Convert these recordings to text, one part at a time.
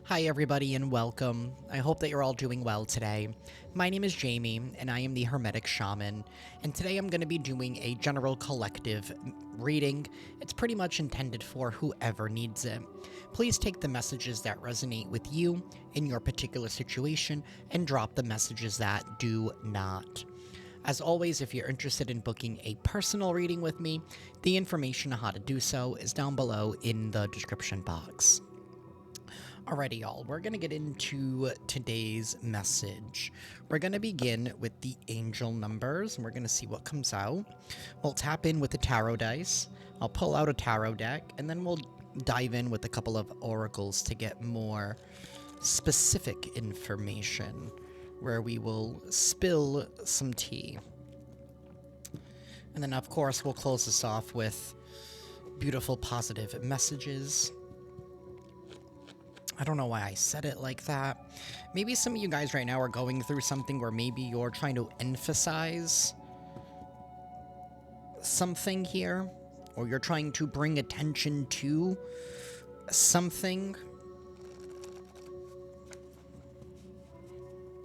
Hi everybody and welcome. I hope that you're all doing well today. My name is Jayme and I am the Hermetic Shaman, and today I'm going to be doing a general collective reading. It's pretty much intended for whoever needs it. Please take the messages that resonate with you in your particular situation and drop the messages that do not. As always, if you're interested in booking a personal reading with me, the information on how to do so is down below in the description box. Alrighty, y'all, we're going to get into today's message. We're going to begin with the angel numbers, and we're going to see what comes out. We'll tap in with the tarot dice. I'll pull out a tarot deck, and then we'll dive in with a couple of oracles to get more specific information, where we will spill some tea. And then, of course, we'll close this off with beautiful positive messages. I don't know why I said it like that. Maybe some of you guys right now are going through something where maybe you're trying to emphasize something here, or you're trying to bring attention to something.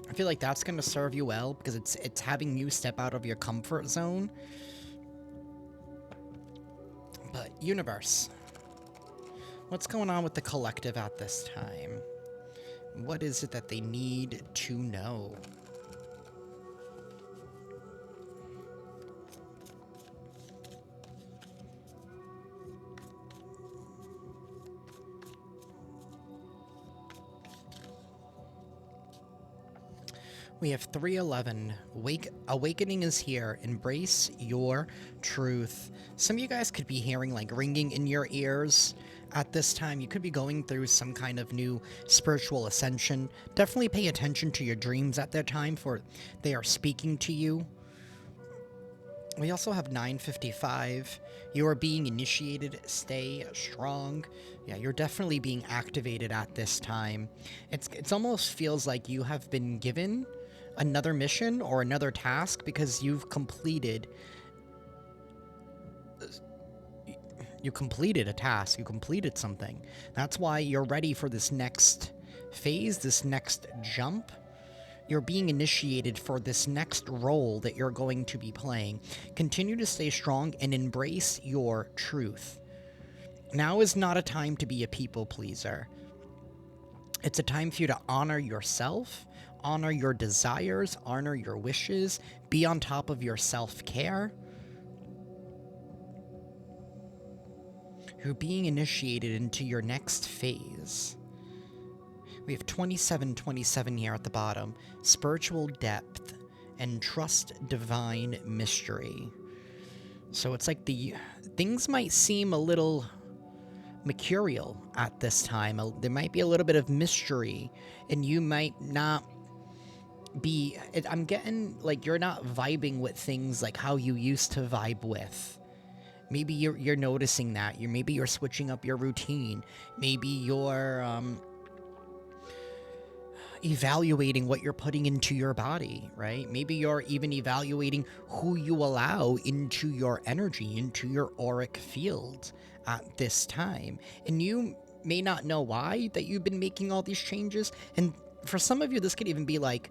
I feel like that's going to serve you well because it's having you step out of your comfort zone. But universe, what's going on with the collective at this time? What is it that they need to know? We have 311. Awakening is here. Embrace your truth. Some of you guys could be hearing like ringing in your ears at this time. You could be going through some kind of new spiritual ascension. Definitely pay attention to your dreams at that time, for they are speaking to you. We also have 955. You are being initiated. Stay strong. Yeah, you're definitely being activated at this time. It's almost feels like you have been given another mission or another task because you've completed a task, you completed something. That's why you're ready for this next phase, this next jump. You're being initiated for this next role that you're going to be playing. Continue to stay strong and embrace your truth. Now is not a time to be a people pleaser. It's a time for you to honor yourself, honor your desires, honor your wishes, be on top of your self-care. You're being initiated into your next phase. We have 2727 here at the bottom. Spiritual depth and trust divine mystery. So it's like things might seem a little mercurial at this time. There might be a little bit of mystery, and you might not be... I'm getting like you're not vibing with things like how you used to vibe with. Maybe you're noticing that. Maybe you're switching up your routine. Maybe you're evaluating what you're putting into your body, right? Maybe you're even evaluating who you allow into your energy, into your auric field at this time. And you may not know why that you've been making all these changes. And for some of you, this could even be like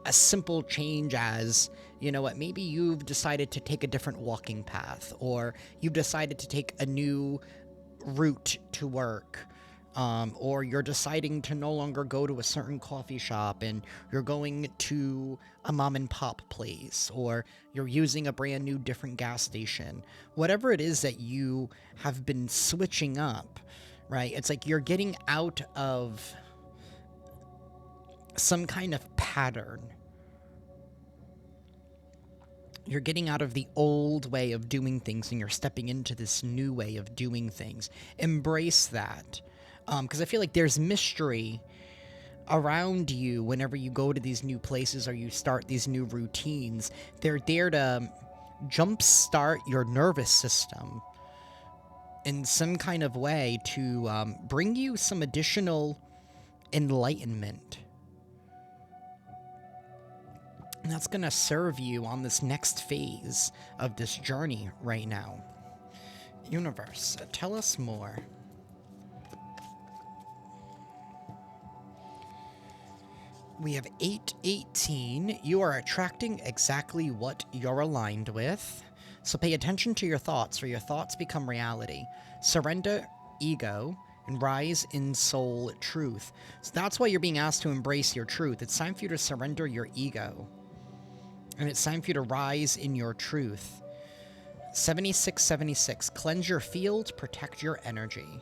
a simple change as, you know what, maybe you've decided to take a different walking path, or you've decided to take a new route to work. Or you're deciding to no longer go to a certain coffee shop and you're going to a mom and pop place, or you're using a brand new different gas station. Whatever it is that you have been switching up, right? It's like you're getting out of some kind of pattern. You're getting out of the old way of doing things and you're stepping into this new way of doing things. Embrace that. Because I feel like there's mystery around you whenever you go to these new places or you start these new routines. They're there to jumpstart your nervous system in some kind of way to bring you some additional enlightenment. And that's going to serve you on this next phase of this journey right now. Universe, tell us more. We have 818. You are attracting exactly what you're aligned with. So pay attention to your thoughts, for your thoughts become reality. Surrender ego and rise in soul truth. So that's why you're being asked to embrace your truth. It's time for you to surrender your ego. And it's time for you to rise in your truth. 7676. Cleanse your field, protect your energy.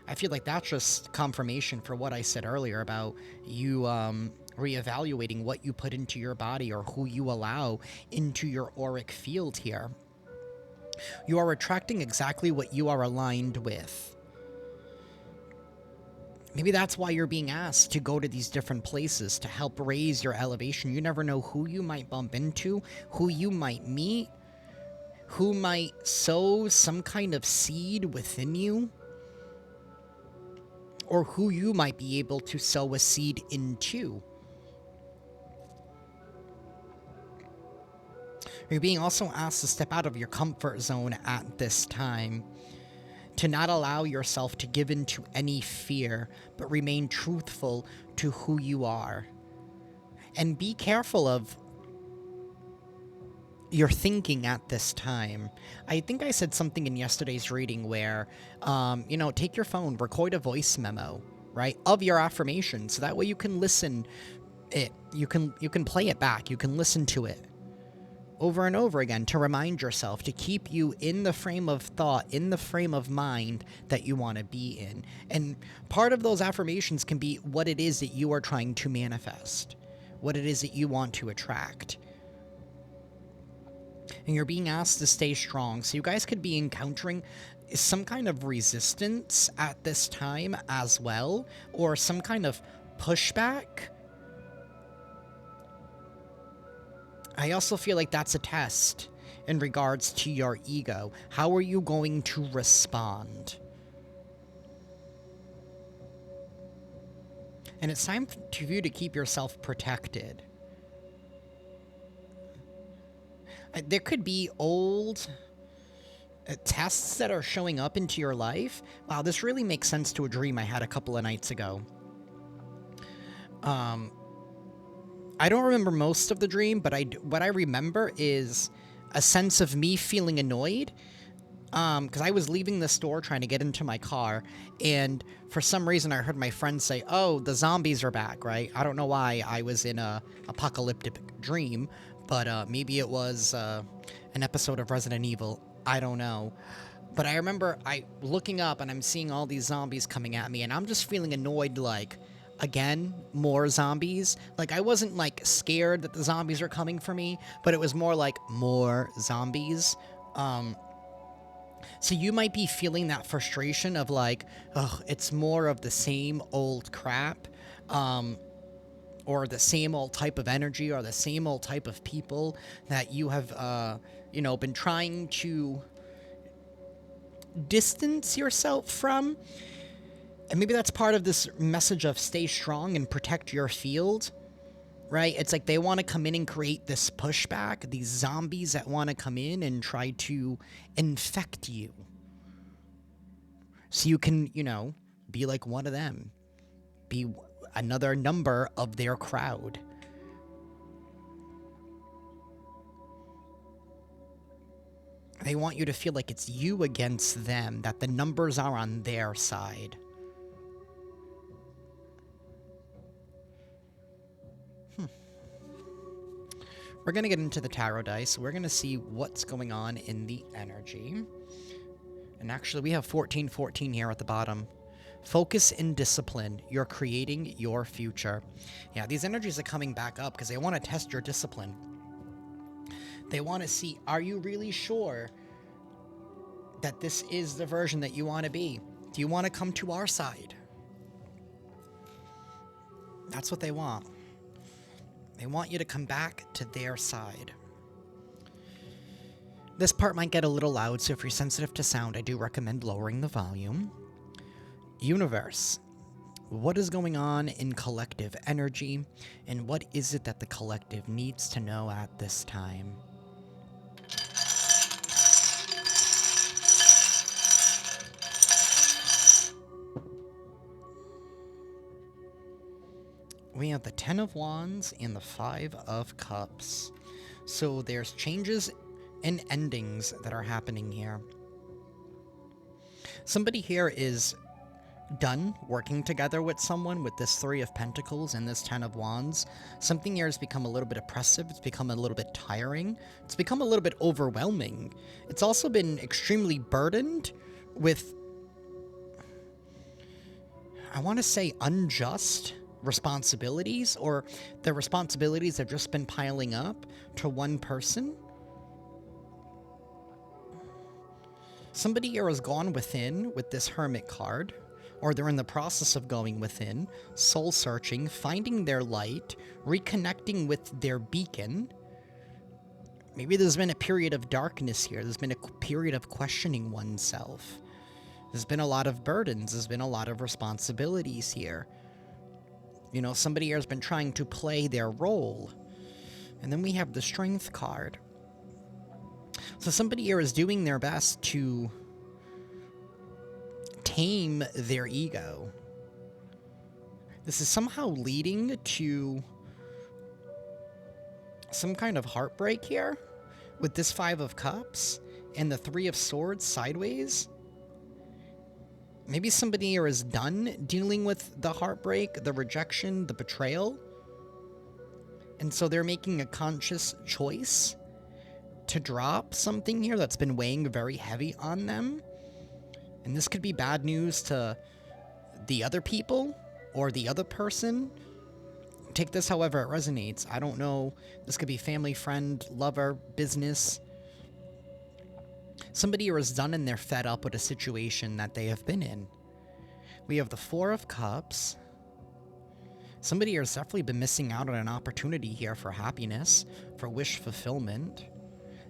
I feel like that's just confirmation for what I said earlier about you reevaluating what you put into your body or who you allow into your auric field here. You are attracting exactly what you are aligned with. Maybe that's why you're being asked to go to these different places to help raise your elevation. You never know who you might bump into, who you might meet, who might sow some kind of seed within you, or who you might be able to sow a seed into. You're being also asked to step out of your comfort zone at this time, to not allow yourself to give in to any fear, but remain truthful to who you are. And be careful of your thinking at this time. I think I said something in yesterday's reading where, take your phone, record a voice memo, right, of your affirmation, so that way you can listen it. You can play it back. You can listen to it over and over again to remind yourself, to keep you in the frame of thought, in the frame of mind that you want to be in. And part of those affirmations can be what it is that you are trying to manifest, what it is that you want to attract. And you're being asked to stay strong. So you guys could be encountering some kind of resistance at this time as well, or some kind of pushback. I also feel like that's a test in regards to your ego. How are you going to respond? And it's time for you to keep yourself protected. There could be old tests that are showing up into your life. Wow, this really makes sense to a dream I had a couple of nights ago. I don't remember most of the dream, but what I remember is a sense of me feeling annoyed. Because I was leaving the store trying to get into my car, and for some reason I heard my friend say, "Oh, the zombies are back," right? I don't know why I was in a apocalyptic dream, but maybe it was an episode of Resident Evil. I don't know. But I remember looking up and I'm seeing all these zombies coming at me, and I'm just feeling annoyed, like, again, more zombies. Like, I wasn't, like, scared that the zombies are coming for me, but it was more like, more zombies. So you might be feeling that frustration of, like, oh, it's more of the same old crap, or the same old type of energy, or the same old type of people that you have, been trying to distance yourself from. And maybe that's part of this message of stay strong and protect your field, right? It's like they want to come in and create this pushback, these zombies that want to come in and try to infect you. So you can, be like one of them, be another number of their crowd. They want you to feel like it's you against them, that the numbers are on their side. We're going to get into the tarot dice. We're going to see what's going on in the energy. And actually, we have 1414 here at the bottom. Focus and discipline. You're creating your future. Yeah, these energies are coming back up because they want to test your discipline. They want to see, are you really sure that this is the version that you want to be? Do you want to come to our side? That's what they want. They want you to come back to their side. This part might get a little loud, so if you're sensitive to sound, I do recommend lowering the volume. Universe. What is going on in collective energy, and what is it that the collective needs to know at this time? We have the Ten of Wands and the Five of Cups. So there's changes and endings that are happening here. Somebody here is done working together with someone with this Three of Pentacles and this Ten of Wands. Something here has become a little bit oppressive. It's become a little bit tiring. It's become a little bit overwhelming. It's also been extremely burdened with, I want to say, unjust responsibilities, or the responsibilities have just been piling up to one person. Somebody here has gone within with this Hermit card, or they're in the process of going within, soul searching, finding their light, reconnecting with their beacon. Maybe there's been a period of darkness here. There's been a period of questioning oneself. There's been a lot of burdens. There's been a lot of responsibilities here. You know, somebody here has been trying to play their role. And then we have the Strength card. So somebody here is doing their best to tame their ego. This is somehow leading to some kind of heartbreak here with this Five of Cups and the Three of Swords sideways. Maybe somebody here is done dealing with the heartbreak, the rejection, the betrayal. And so they're making a conscious choice to drop something here that's been weighing very heavy on them. And this could be bad news to the other people or the other person. Take this however it resonates. I don't know. This could be family, friend, lover, business. Somebody here is done and they're fed up with a situation that they have been in. We have the Four of Cups. Somebody here has definitely been missing out on an opportunity here for happiness, for wish fulfillment.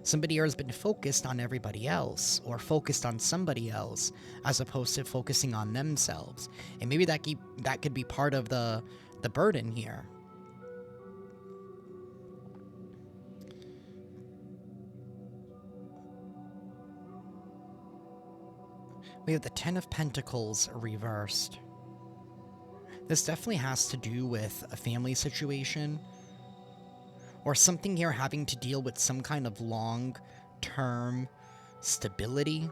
Somebody here has been focused on everybody else, or focused on somebody else, as opposed to focusing on themselves. And maybe that could be part of the burden here. We have the Ten of Pentacles reversed. This definitely has to do with a family situation, or something here having to deal with some kind of long-term stability.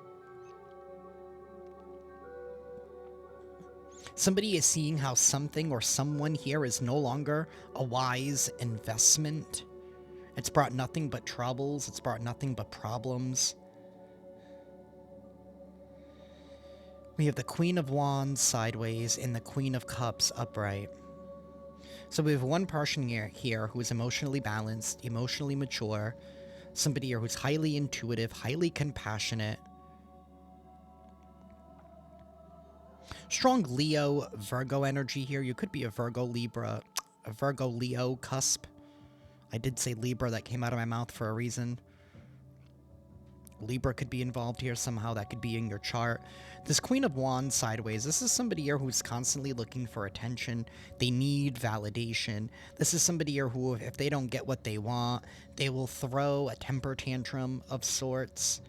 Somebody is seeing how something or someone here is no longer a wise investment. It's brought nothing but troubles. It's brought nothing but problems. We have the Queen of Wands sideways and the Queen of Cups upright. So we have one person here who is emotionally balanced, emotionally mature, somebody here who's highly intuitive, highly compassionate. Strong Leo, Virgo energy here. You could be a Virgo, Libra, a Virgo, Leo cusp. I did say Libra, that came out of my mouth for a reason. Libra could be involved here somehow. That could be in your chart. This Queen of Wands sideways, this is somebody here who's constantly looking for attention. They need validation. This is somebody here who, if they don't get what they want, they will throw a temper tantrum of sorts.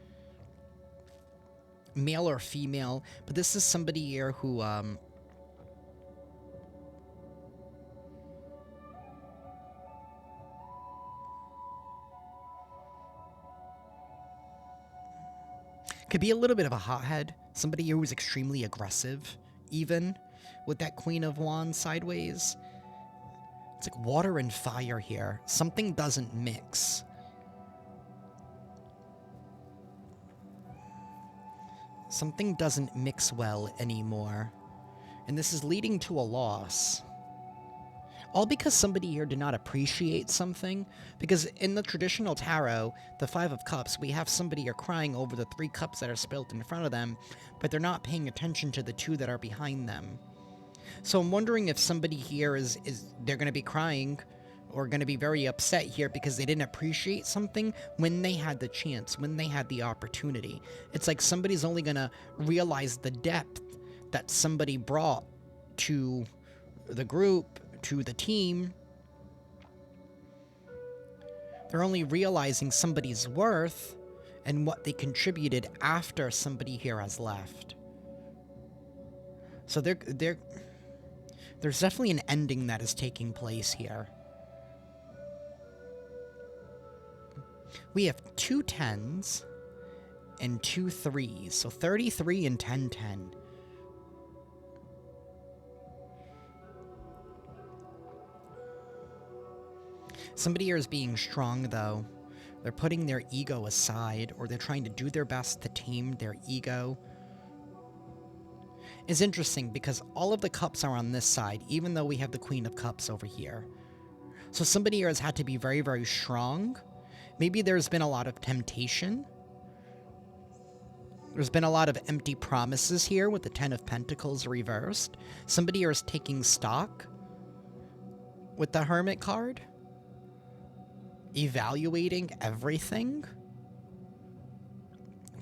Male or female, but this is somebody here who, could be a little bit of a hothead. Somebody here who's extremely aggressive, even with that Queen of Wands sideways. It's like water and fire here. Something doesn't mix. Something doesn't mix well anymore. And this is leading to a loss. All because somebody here did not appreciate something. Because in the traditional tarot, the Five of Cups, we have somebody here crying over the 3 cups that are spilled in front of them, but they're not paying attention to the 2 that are behind them. So I'm wondering if somebody here they're going to be crying or going to be very upset here because they didn't appreciate something when they had the chance, when they had the opportunity. It's like somebody's only going to realize the depth that somebody brought to the group, to the team. They're only realizing somebody's worth and what they contributed after somebody here has left. So they're There's definitely an ending that is taking place here. We have 2 10s and 2 3s, so 33 and 10 10. Somebody here is being strong, though. They're putting their ego aside, or they're trying to do their best to tame their ego. It's interesting because all of the cups are on this side, even though we have the Queen of Cups over here. So somebody here has had to be very, very strong. Maybe there's been a lot of temptation. There's been a lot of empty promises here with the 10 of Pentacles reversed. Somebody here is taking stock with the Hermit card. Evaluating everything.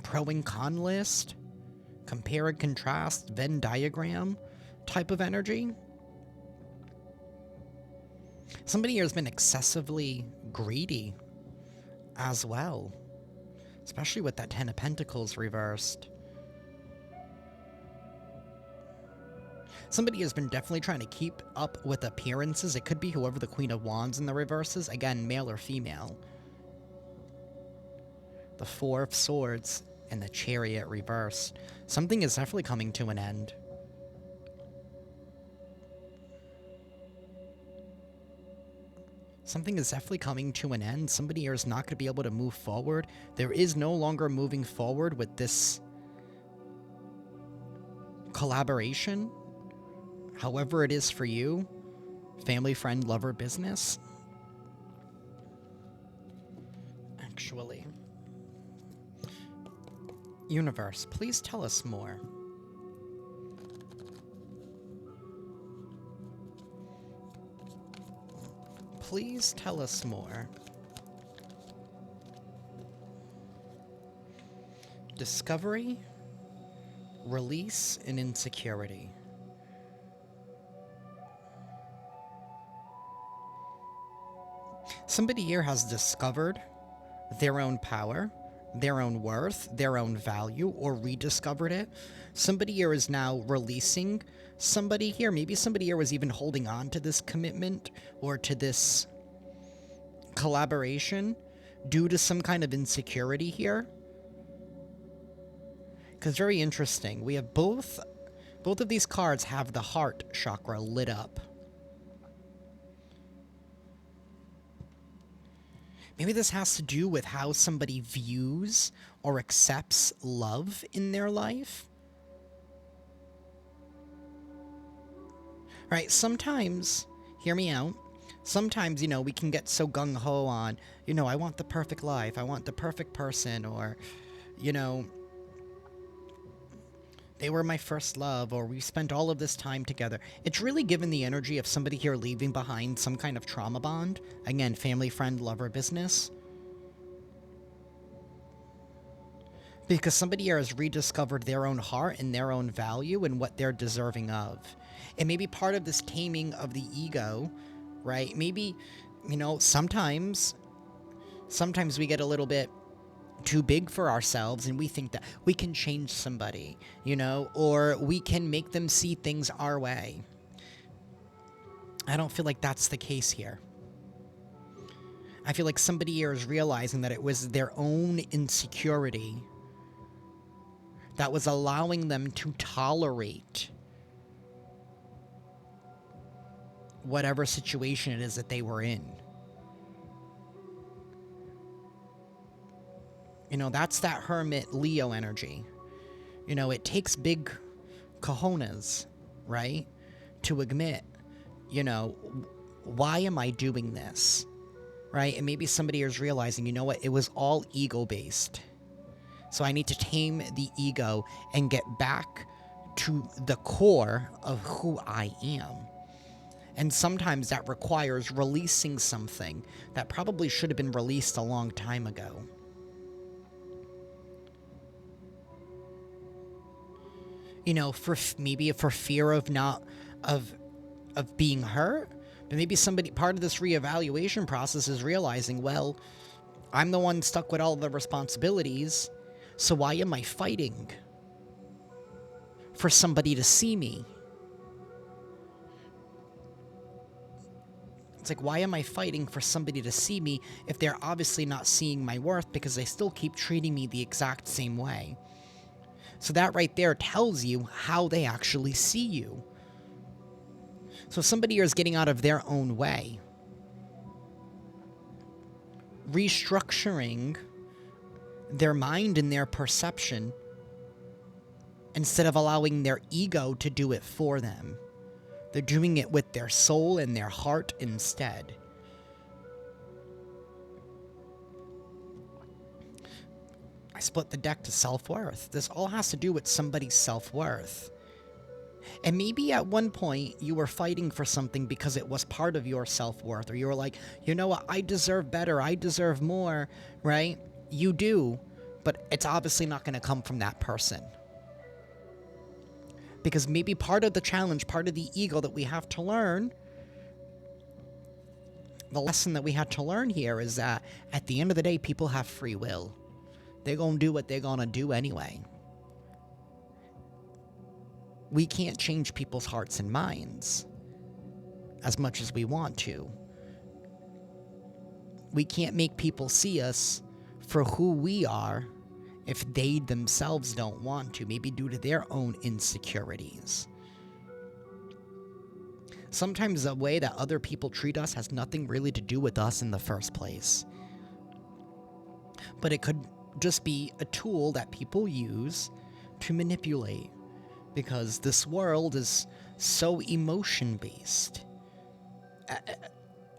Pro and con list. Compare and contrast, Venn diagram type of energy. Somebody here has been excessively greedy as well. Especially with that 10 of Pentacles reversed. Somebody has been definitely trying to keep up with appearances. It could be whoever the Queen of Wands in the reverses. Again, male or female. The 4 of Swords and the Chariot reversed. Something is definitely coming to an end. Something is definitely coming to an end. Somebody here is not going to be able to move forward. There is no longer moving forward with this collaboration. However it is for you. Family, friend, lover, business. Actually. Universe, please tell us more. Please tell us more. Discovery, release, and insecurity. Somebody here has discovered their own power, their own worth, their own value, or rediscovered it. Somebody here is now releasing somebody here. Maybe somebody here was even holding on to this commitment or to this collaboration due to some kind of insecurity here. Because very interesting. We have both of these cards have the heart chakra lit up. Maybe this has to do with how somebody views or accepts love in their life. Right, sometimes, hear me out, sometimes, you know, we can get so gung-ho on, you know, I want the perfect life, I want the perfect person, or, you know, they were my first love, or we spent all of this time together. It's really given the energy of somebody here leaving behind some kind of trauma bond. Again, family, friend, lover, business. Because somebody here has rediscovered their own heart and their own value and what they're deserving of. And maybe part of this taming of the ego, right? Maybe, you know, sometimes we get a little bit too big for ourselves and we think that we can change somebody, you know, or we can make them see things our way. I don't feel like that's the case here. I feel like somebody here is realizing that it was their own insecurity that was allowing them to tolerate whatever situation it is that they were in. You know, that's that Hermit Leo energy. You know, it takes big cojones, right? To admit, you know, why am I doing this? Right? And maybe somebody is realizing, you know what? It was all ego-based. So I need to tame the ego and get back to the core of who I am. And sometimes that requires releasing something that probably should have been released a long time ago. You know, maybe for fear of being hurt, but maybe part of this reevaluation process is realizing, well, I'm the one stuck with all the responsibilities, so why am I fighting for somebody to see me? It's like, why am I fighting for somebody to see me if they're obviously not seeing my worth because they still keep treating me the exact same way? So that right there tells you how they actually see you. So somebody is getting out of their own way, restructuring their mind and their perception instead of allowing their ego to do it for them. They're doing it with their soul and their heart instead. I split the deck to self-worth. This all has to do with somebody's self-worth. And maybe at one point you were fighting for something because it was part of your self-worth, or you were like, you know what, I deserve better, I deserve more, right? You do, but it's obviously not going to come from that person. Because maybe part of the challenge, part of the ego that we have to learn, the lesson that we had to learn here is that at the end of the day, people have free will. They're going to do what they're going to do anyway. We can't change people's hearts and minds as much as we want to. We can't make people see us for who we are if they themselves don't want to, maybe due to their own insecurities. Sometimes the way that other people treat us has nothing really to do with us in the first place. But it could just be a tool that people use to manipulate, because this world is so emotion-based.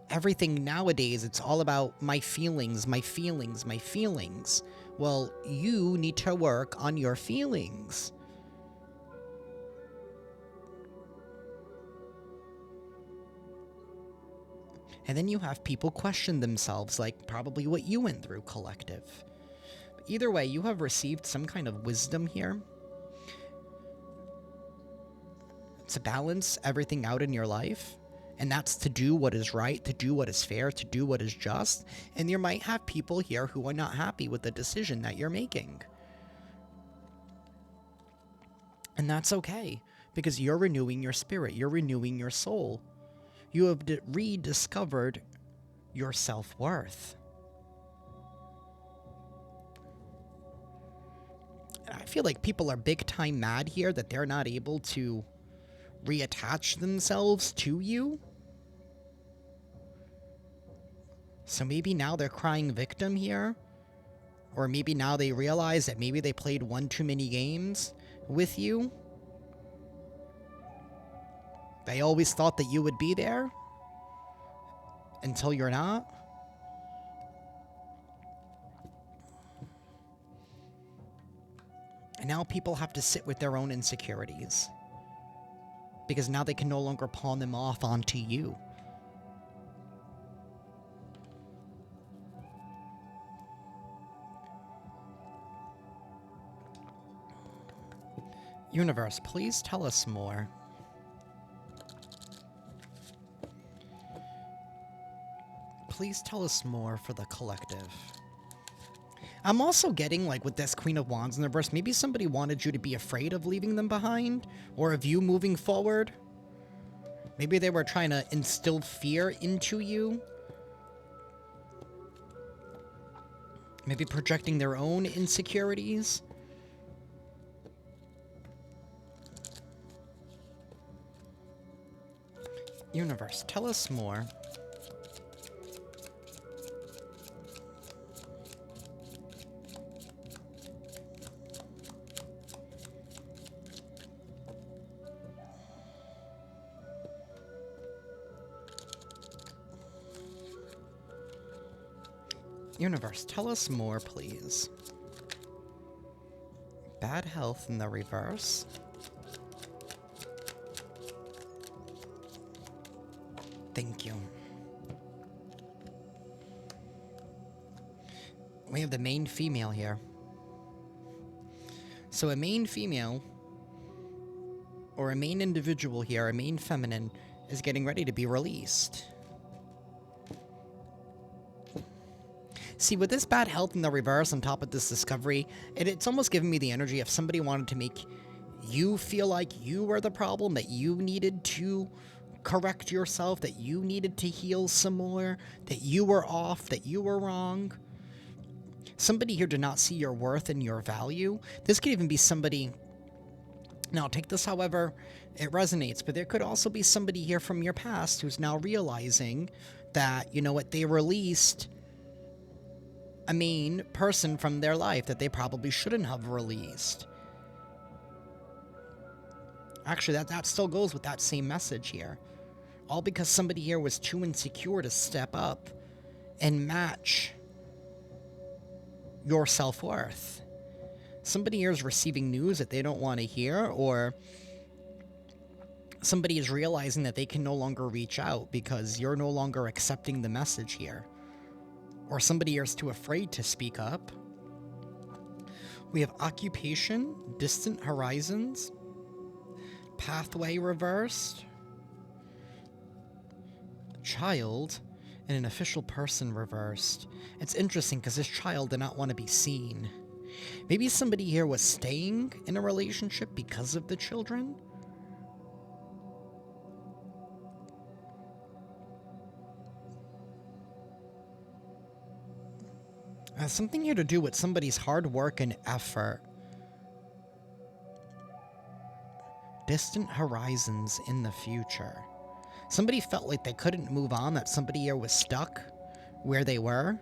Everything nowadays, it's all about my feelings, my feelings, my feelings. Well, you need to work on your feelings. And then you have people question themselves, like probably what you went through, collective. But either way, you have received some kind of wisdom here to balance everything out in your life. And that's to do what is right, to do what is fair, to do what is just. And you might have people here who are not happy with the decision that you're making. And that's okay, because you're renewing your spirit, you're renewing your soul. You have rediscovered your self-worth. I feel like people are big time mad here that they're not able to reattach themselves to you. So maybe now they're crying victim here. Or maybe now they realize that maybe they played one too many games with you. They always thought that you would be there until you're not. And now people have to sit with their own insecurities, because now they can no longer pawn them off onto you. Universe, please tell us more. Please tell us more for the collective. I'm also getting, like, with this Queen of Wands in the reverse, maybe somebody wanted you to be afraid of leaving them behind, or of you moving forward. Maybe they were trying to instill fear into you. Maybe projecting their own insecurities. Universe, tell us more. Universe, tell us more, please. Bad health in the reverse. Thank you. We have the main female here. So a main female, or a main individual here, a main feminine, is getting ready to be released. See, with this bad health in the reverse on top of this discovery, it's almost giving me the energy if somebody wanted to make you feel like you were the problem, that you needed to correct yourself, that you needed to heal some more, that you were off, that you were wrong. Somebody here did not see your worth and your value. This could even be somebody... Now, take this however it resonates, but there could also be somebody here from your past who's now realizing that, you know what, they released a main person from their life that they probably shouldn't have released. Actually, that still goes with that same message here. All because somebody here was too insecure to step up and match your self-worth. Somebody here is receiving news that they don't want to hear, or somebody is realizing that they can no longer reach out because you're no longer accepting the message here. Or somebody here is too afraid to speak up. We have occupation, distant horizons, pathway reversed, child, and an official person reversed. It's interesting because this child did not want to be seen. Maybe somebody here was staying in a relationship because of the children. Has something here to do with somebody's hard work and effort. Distant horizons in the future. Somebody felt like they couldn't move on, that somebody here was stuck where they were.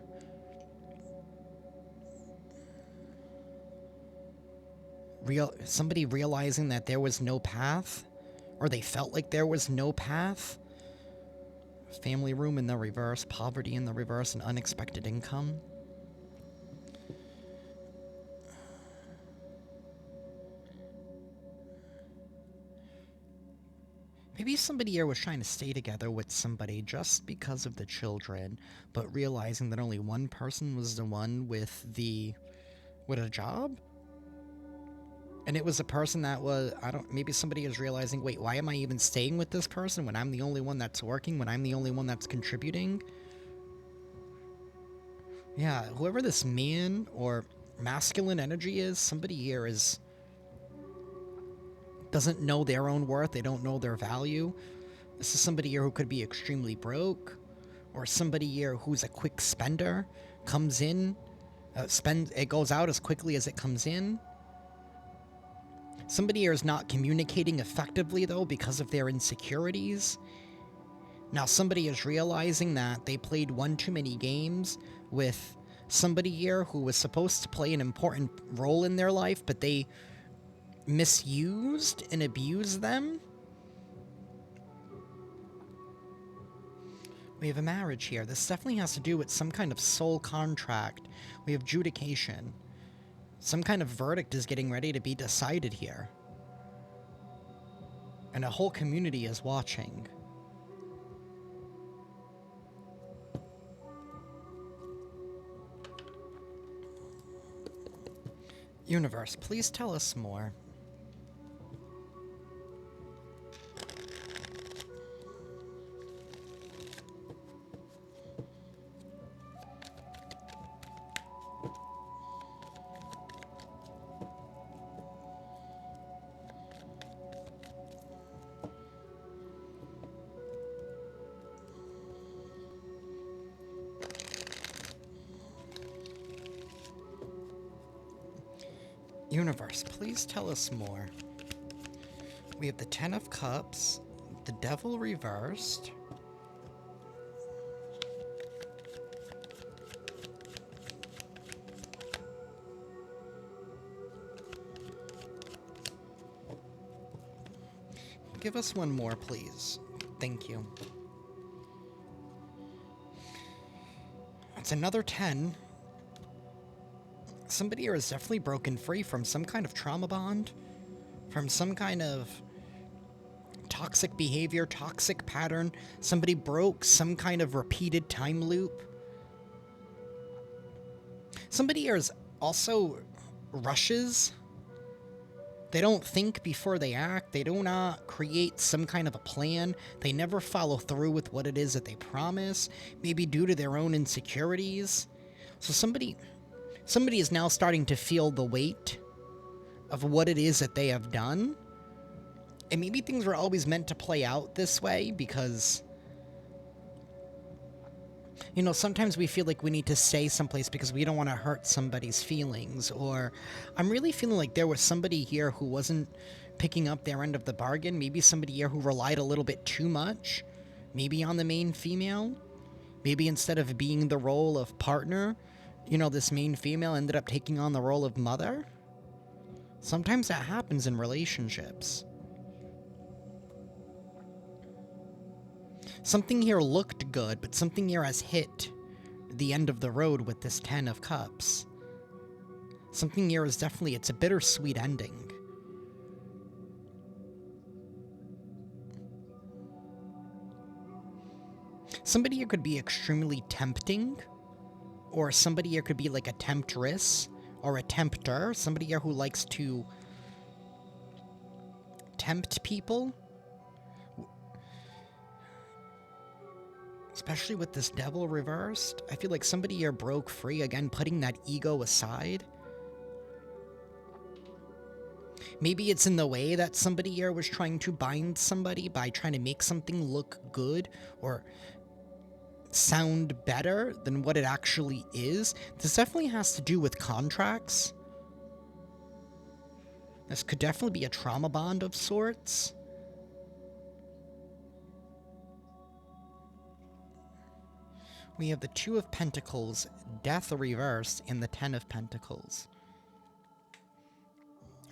Somebody realizing that there was no path, or they felt like there was no path. Family room in the reverse, poverty in the reverse, and unexpected income. Maybe somebody here was trying to stay together with somebody just because of the children, but realizing that only one person was the one with a job? And it was a person that was, maybe somebody is realizing, wait, why am I even staying with this person when I'm the only one that's working, when I'm the only one that's contributing? Yeah, whoever this man or masculine energy is, somebody here doesn't know their own worth, they don't know their value. This is somebody here who could be extremely broke, or somebody here who's a quick spender, comes in, it goes out as quickly as it comes in. Somebody here is not communicating effectively, though, because of their insecurities. Now, somebody is realizing that they played one too many games with somebody here who was supposed to play an important role in their life, but they misused and abused them. We have a marriage here. This definitely has to do with some kind of soul contract. We have adjudication. Some kind of verdict is getting ready to be decided here. And a whole community is watching. Universe, please tell us more. Universe, please tell us more. We have the Ten of Cups, the Devil reversed, give us one more, please. Thank you. It's another 10. Somebody here is definitely broken free from some kind of trauma bond, from some kind of toxic behavior, toxic pattern. Somebody broke some kind of repeated time loop. Somebody here is also rushes. They don't think before they act. They do not create some kind of a plan. They never follow through with what it is that they promise, maybe due to their own insecurities. So somebody is now starting to feel the weight of what it is that they have done. And maybe things were always meant to play out this way because, you know, sometimes we feel like we need to stay someplace because we don't want to hurt somebody's feelings. Or I'm really feeling like there was somebody here who wasn't picking up their end of the bargain. Maybe somebody here who relied a little bit too much, maybe on the main female. Maybe instead of being the role of partner, you know, this main female ended up taking on the role of mother. Sometimes that happens in relationships. Something here looked good, but something here has hit the end of the road with this 10 of Cups. Something here is definitely, it's a bittersweet ending. Somebody here could be extremely tempting, or somebody here could be like a temptress, or a tempter, somebody here who likes to tempt people. Especially with this devil reversed. I feel like somebody here broke free, again, putting that ego aside. Maybe it's in the way that somebody here was trying to bind somebody by trying to make something look good or sound better than what it actually is. This definitely has to do with contracts. This could definitely be a trauma bond of sorts. We have the 2 of Pentacles, Death reversed, and the 10 of Pentacles.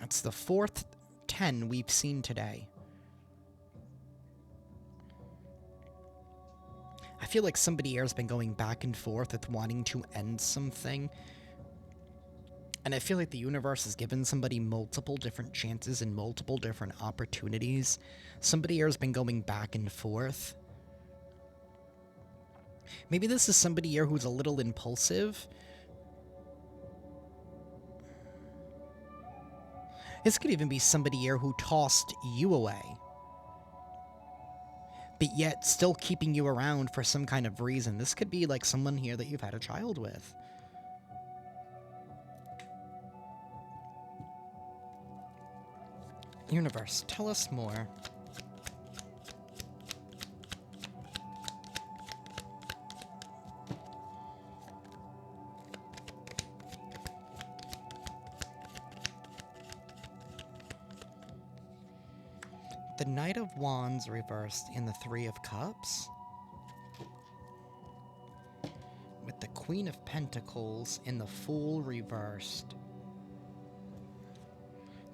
That's the 4th 10 we've seen today. I feel like somebody here has been going back and forth with wanting to end something. And I feel like the universe has given somebody multiple different chances and multiple different opportunities. Somebody here has been going back and forth. Maybe this is somebody here who's a little impulsive. This could even be somebody here who tossed you away, but yet still keeping you around for some kind of reason. This could be like someone here that you've had a child with. Universe, tell us more. The Knight of Wands reversed in the 3 of Cups. With the Queen of Pentacles in the Fool reversed.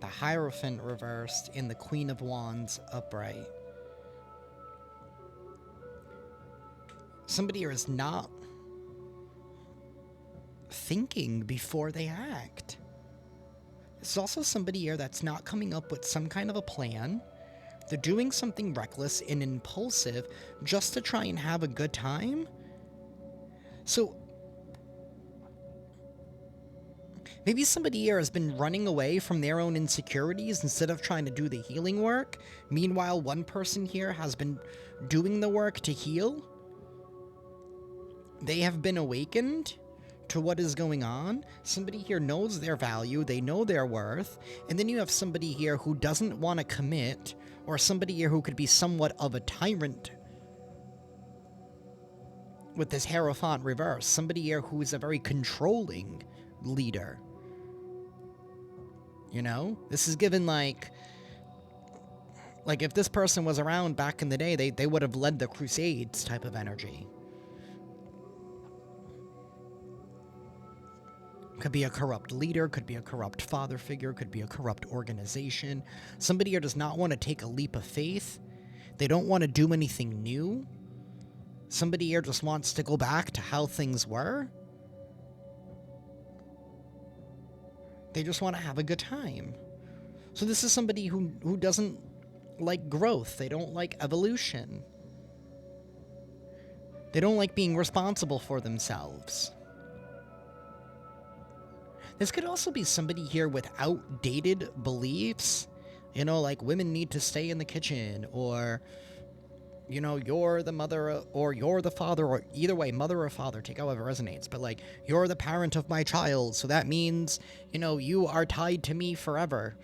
The Hierophant reversed in the Queen of Wands upright. Somebody here is not thinking before they act. It's also somebody here that's not coming up with some kind of a plan. They're doing something reckless and impulsive just to try and have a good time. So maybe somebody here has been running away from their own insecurities instead of trying to do the healing work. Meanwhile, one person here has been doing the work to heal. They have been awakened to what is going on. Somebody here knows their value, they know their worth, and then you have somebody here who doesn't want to commit, or somebody here who could be somewhat of a tyrant with this Hierophant reverse. Somebody here who is a very controlling leader. You know? This is given like if this person was around back in the day, they would have led the Crusades type of energy. Could be a corrupt leader, could be a corrupt father figure, could be a corrupt organization. Somebody here does not want to take a leap of faith. They don't want to do anything new. Somebody here just wants to go back to how things were. They just want to have a good time. So this is somebody who doesn't like growth. They don't like evolution. They don't like being responsible for themselves. This could also be somebody here with outdated beliefs. You know, like women need to stay in the kitchen, or, you know, you're the mother, or you're the father, or either way, mother or father, take however resonates, but like, you're the parent of my child, so that means, you know, you are tied to me forever.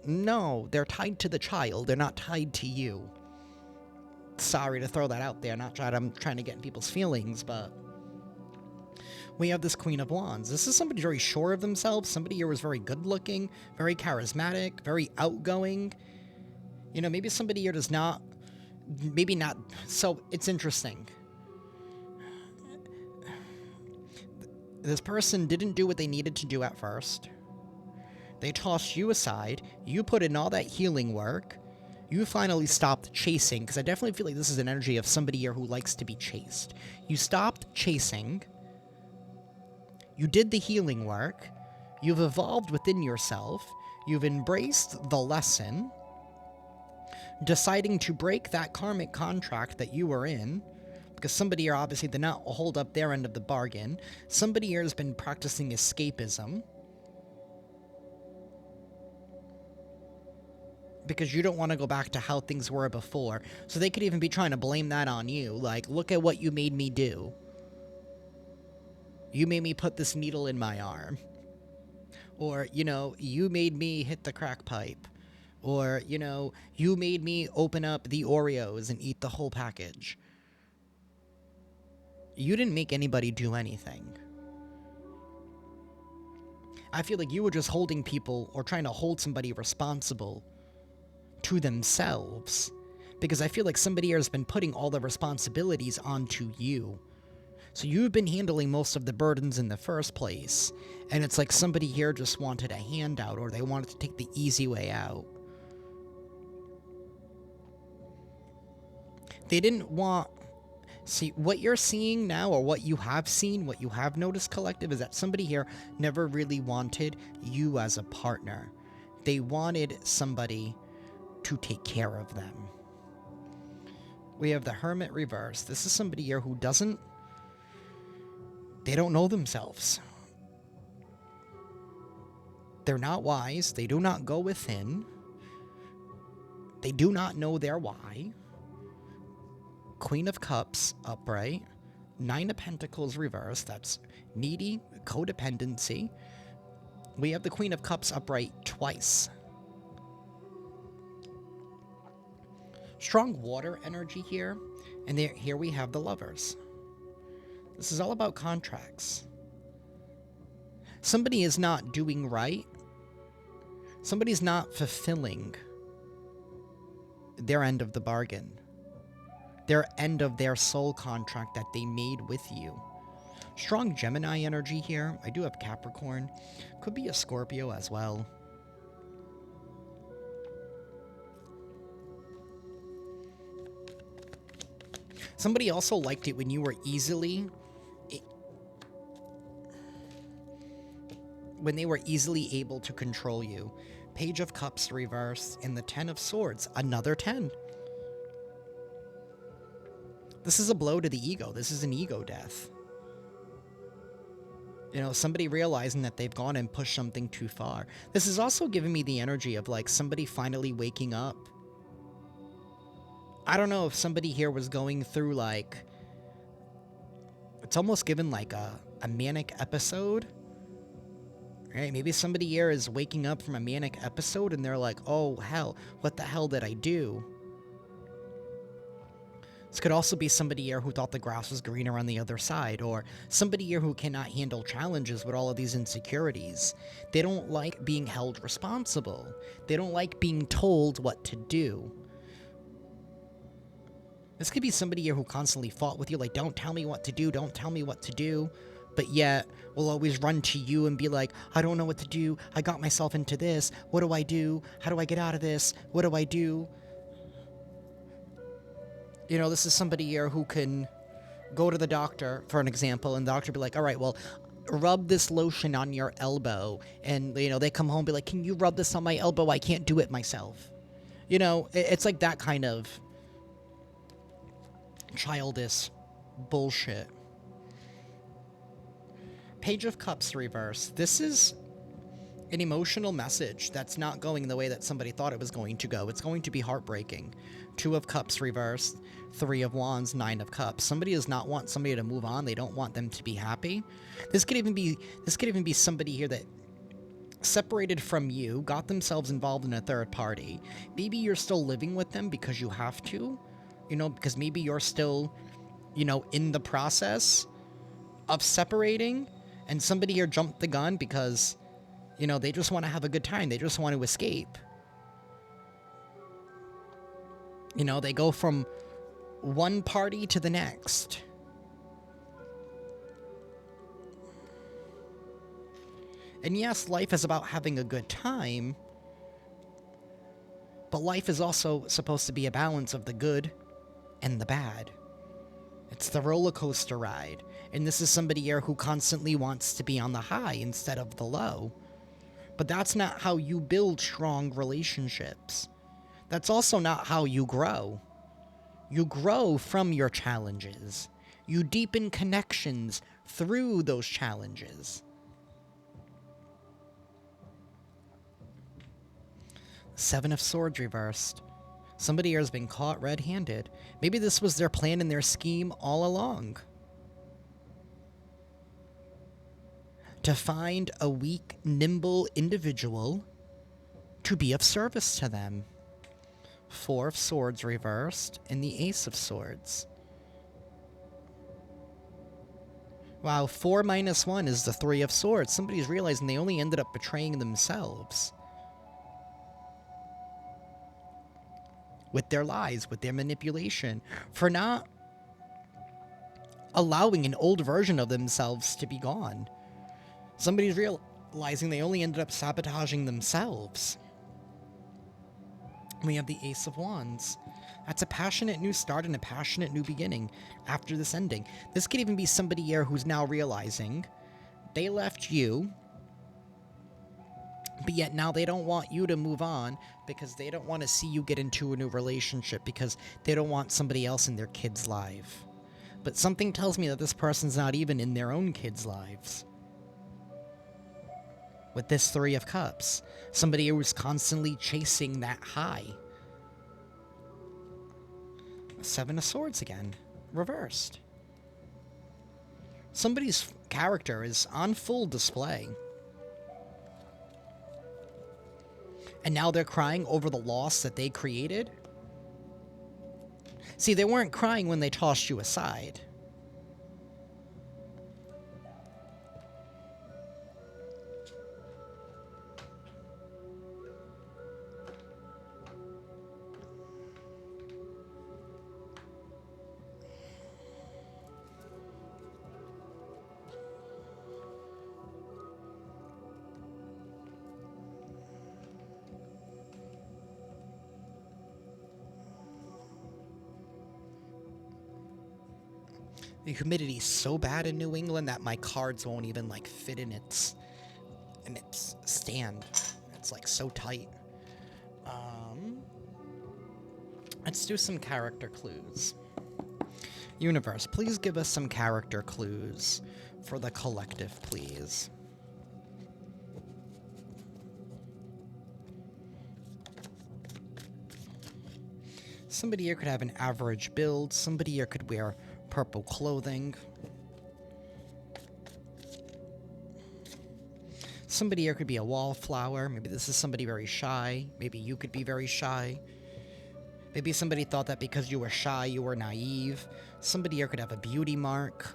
No, they're tied to the child. They're not tied to you. Sorry to throw that out there. I'm trying to get in people's feelings, but we have this Queen of Wands. This is somebody very sure of themselves. Somebody here was very good looking, very charismatic, very outgoing. You know, maybe somebody here does not, maybe not. So it's interesting. This person didn't do what they needed to do at first. They tossed you aside. You put in all that healing work. You finally stopped chasing, because I definitely feel like this is an energy of somebody here who likes to be chased. You stopped chasing. You did the healing work. You've evolved within yourself. You've embraced the lesson, deciding to break that karmic contract that you were in, because somebody here obviously did not hold up their end of the bargain. Somebody here has been practicing escapism, because you don't want to go back to how things were before. So they could even be trying to blame that on you. Like, look at what you made me do. You made me put this needle in my arm. Or, you know, you made me hit the crack pipe. Or, you know, you made me open up the Oreos and eat the whole package. You didn't make anybody do anything. I feel like you were just holding people or trying to hold somebody responsible to themselves. Because I feel like somebody here has been putting all the responsibilities onto you. So you've been handling most of the burdens in the first place. And it's like somebody here just wanted a handout, or they wanted to take the easy way out. They didn't want... See, what you're seeing now, or what you have seen, what you have noticed, collective, is that somebody here never really wanted you as a partner. They wanted somebody to take care of them. We have the Hermit reverse. This is somebody here who doesn't... They don't know themselves. They're not wise. They do not go within. They do not know their why. Queen of Cups upright. Nine of Pentacles reverse. That's needy, codependency. We have the Queen of Cups upright twice. Strong water energy here. And here we have the Lovers. This is all about contracts. Somebody is not doing right. Somebody's not fulfilling their end of the bargain. Their end of their soul contract that they made with you. Strong Gemini energy here. I do have Capricorn. Could be a Scorpio as well. Somebody also liked it when you were when they were easily able to control you. Page of Cups reverse and the Ten of Swords. Another 10. This is a blow to the ego. This is an ego death. You know, somebody realizing that they've gone and pushed something too far. This is also giving me the energy of, like, somebody finally waking up. I don't know if somebody here was going through, like... It's almost given, like, a manic episode. Right? Maybe somebody here is waking up from a manic episode and they're like, oh, hell, what the hell did I do? This could also be somebody here who thought the grass was greener on the other side, or somebody here who cannot handle challenges with all of these insecurities. They don't like being held responsible. They don't like being told what to do. This could be somebody here who constantly fought with you, like, don't tell me what to do, don't tell me what to do, but yet will always run to you and be like, I don't know what to do, I got myself into this, what do I do, how do I get out of this, what do I do? You know, this is somebody here who can go to the doctor, for an example, and the doctor be like, all right, well, rub this lotion on your elbow. And, you know, they come home and be like, can you rub this on my elbow? I can't do it myself. You know, it's like that kind of childish bullshit. Page of Cups reverse. This is an emotional message that's not going the way that somebody thought it was going to go. It's going to be heartbreaking. Two of Cups reversed. Three of Wands, Nine of Cups. Somebody does not want somebody to move on. They don't want them to be happy. This could even be somebody here that separated from you, got themselves involved in a third party. Maybe you're still living with them because you have to, because maybe you're still, in the process of separating, and somebody here jumped the gun because, they just want to have a good time. They just want to escape. They go from one party to the next. And yes, life is about having a good time, but life is also supposed to be a balance of the good and the bad. It's the roller coaster ride, and this is somebody here who constantly wants to be on the high instead of the low. But that's not how you build strong relationships. That's also not how you grow. You grow from your challenges. You deepen connections through those challenges. Seven of Swords reversed. Somebody here has been caught red-handed. Maybe this was their plan and their scheme all along. To find a weak, nimble individual to be of service to them. Four of Swords reversed and the Ace of Swords. Wow, 4 minus 1 is the Three of Swords. Somebody's realizing they only ended up betraying themselves. With their lies, with their manipulation, for not allowing an old version of themselves to be gone. Somebody's realizing they only ended up sabotaging themselves. We have the Ace of Wands. That's a passionate new start and a passionate new beginning after this ending. This could even be somebody here who's now realizing they left you, but yet now they don't want you to move on because they don't want to see you get into a new relationship because they don't want somebody else in their kid's life. But something tells me that this person's not even in their own kids' lives. With this Three of Cups, somebody who's constantly chasing that high. Seven of Swords again, reversed. Somebody's character is on full display. And now they're crying over the loss that they created? See, they weren't crying when they tossed you aside. The humidity's so bad in New England that my cards won't even fit in its stand. It's so tight. Let's do some character clues. Universe, please give us some character clues for the collective, please. Somebody here could have an average build. Somebody here could wear purple clothing. Somebody here could be a wallflower. Maybe this is somebody very shy. Maybe you could be very shy. Maybe somebody thought that because you were shy, you were naive. Somebody here could have a beauty mark.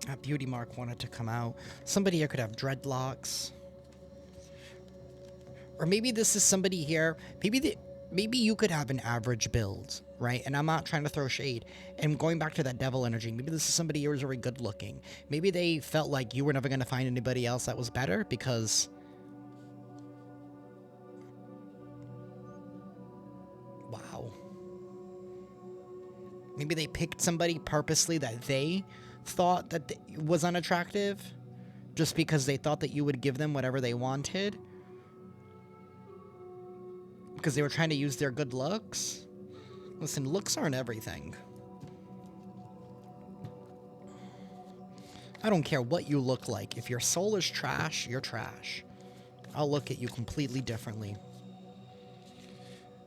That beauty mark wanted to come out. Somebody here could have dreadlocks. Or maybe this is somebody here. Maybe you could have an average build, right? And I'm not trying to throw shade. And going back to that devil energy, maybe this is somebody who was very good looking. Maybe they felt like you were never going to find anybody else that was better because... Wow. Maybe they picked somebody purposely that they thought that was unattractive just because they thought that you would give them whatever they wanted. Because they were trying to use their good looks. Listen, looks aren't everything. I don't care what you look like. If your soul is trash, you're trash. I'll look at you completely differently.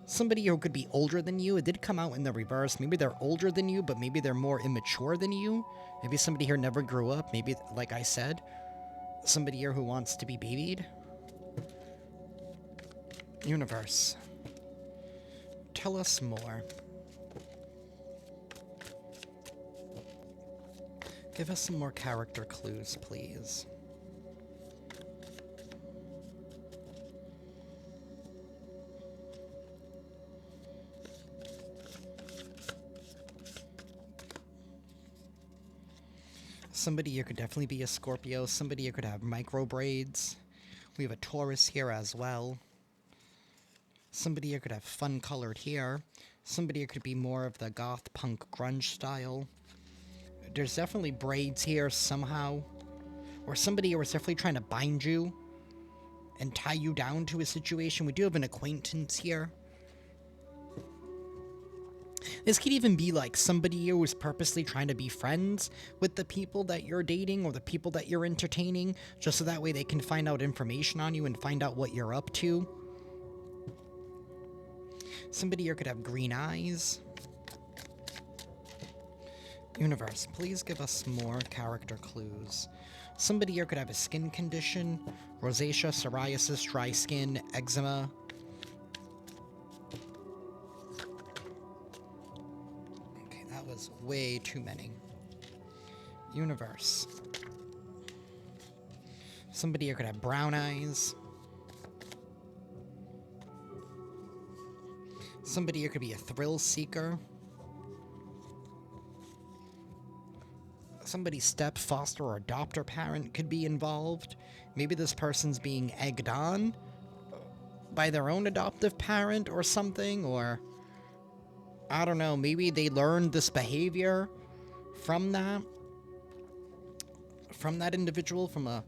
Somebody who could be older than you. It did come out in the reverse. Maybe they're older than you, but maybe they're more immature than you. Maybe somebody here never grew up. Maybe, like I said, somebody here who wants to be babied. Universe. Tell us more. Give us some more character clues, please. Somebody here could definitely be a Scorpio. Somebody here could have micro braids. We have a Taurus here as well. Somebody here could have fun-colored hair. Somebody here could be more of the goth punk grunge style. There's definitely braids here somehow. Or somebody here was definitely trying to bind you and tie you down to a situation. We do have an acquaintance here. This could even be like somebody who is purposely trying to be friends with the people that you're dating or the people that you're entertaining, just so that way they can find out information on you and find out what you're up to. Somebody here could have green eyes. Universe, please give us more character clues. Somebody here could have a skin condition, rosacea, psoriasis, dry skin, eczema. Okay, that was way too many. Universe. Somebody here could have brown eyes. Somebody here could be a thrill seeker. Somebody's step, foster, or adopter parent could be involved. Maybe this person's being egged on by their own adoptive parent or something, or I don't know, maybe they learned this behavior from that individual, from a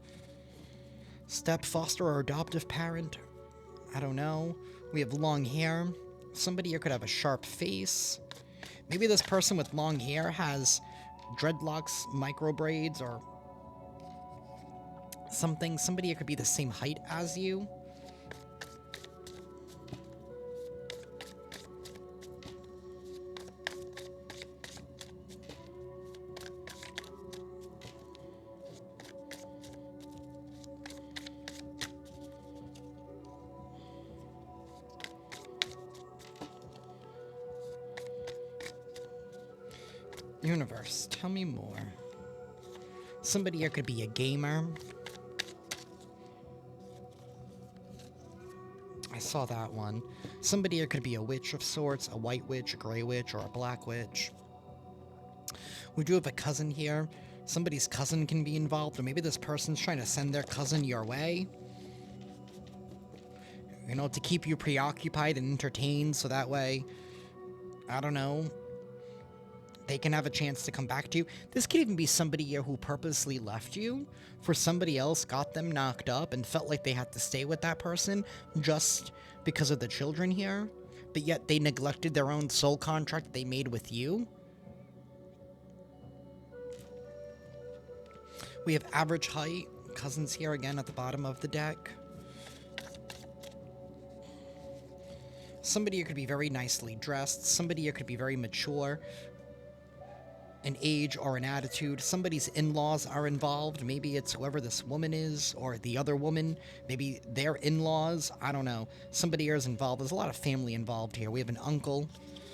step, foster, or adoptive parent. I don't know. We have long hair. Somebody here could have a sharp face. Maybe this person with long hair has dreadlocks, micro braids, or something. Somebody here could be the same height as you. Universe, tell me more. Somebody here could be a gamer. I saw that one. Somebody here could be a witch of sorts, a white witch, a gray witch, or a black witch. We do have a cousin here. Somebody's cousin can be involved, or maybe this person's trying to send their cousin your way. You know, to keep you preoccupied and entertained, so that way, I don't know, they can have a chance to come back to you. This could even be somebody here who purposely left you for somebody else, got them knocked up, and felt like they had to stay with that person just because of the children here, but yet they neglected their own soul contract they made with you. We have average height. Cousins here again at the bottom of the deck. Somebody here could be very nicely dressed. Somebody here could be very mature in age or in attitude. Somebody's in-laws are involved. Maybe it's whoever this woman is or the other woman. Maybe their in-laws. I don't know. Somebody here is involved. There's a lot of family involved here. We have an uncle.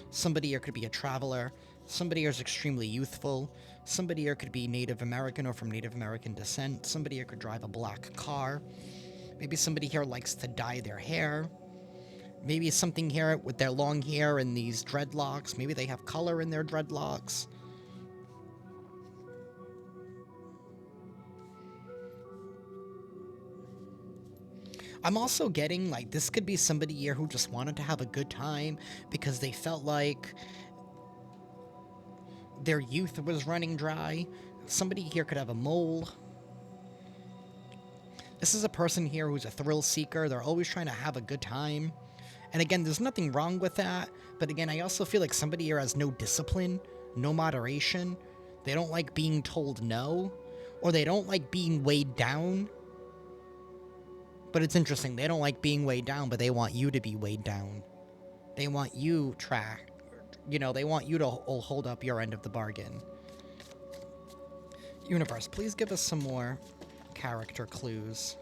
Somebody here could be a traveler. Somebody here is extremely youthful. Somebody here could be Native American or from Native American descent. Somebody here could drive a black car. Maybe somebody here likes to dye their hair. Maybe something here with their long hair and these dreadlocks. Maybe they have color in their dreadlocks. I'm also getting, like, this could be somebody here who just wanted to have a good time because they felt like their youth was running dry. Somebody here could have a mole. This is a person here who's a thrill seeker. They're always trying to have a good time. And again, there's nothing wrong with that. But again, I also feel like somebody here has no discipline, no moderation. They don't like being told no, or they don't like being weighed down. But it's interesting. They don't like being weighed down, but they want you to be weighed down. They want you they want you to hold up your end of the bargain. Universe, please give us some more character clues.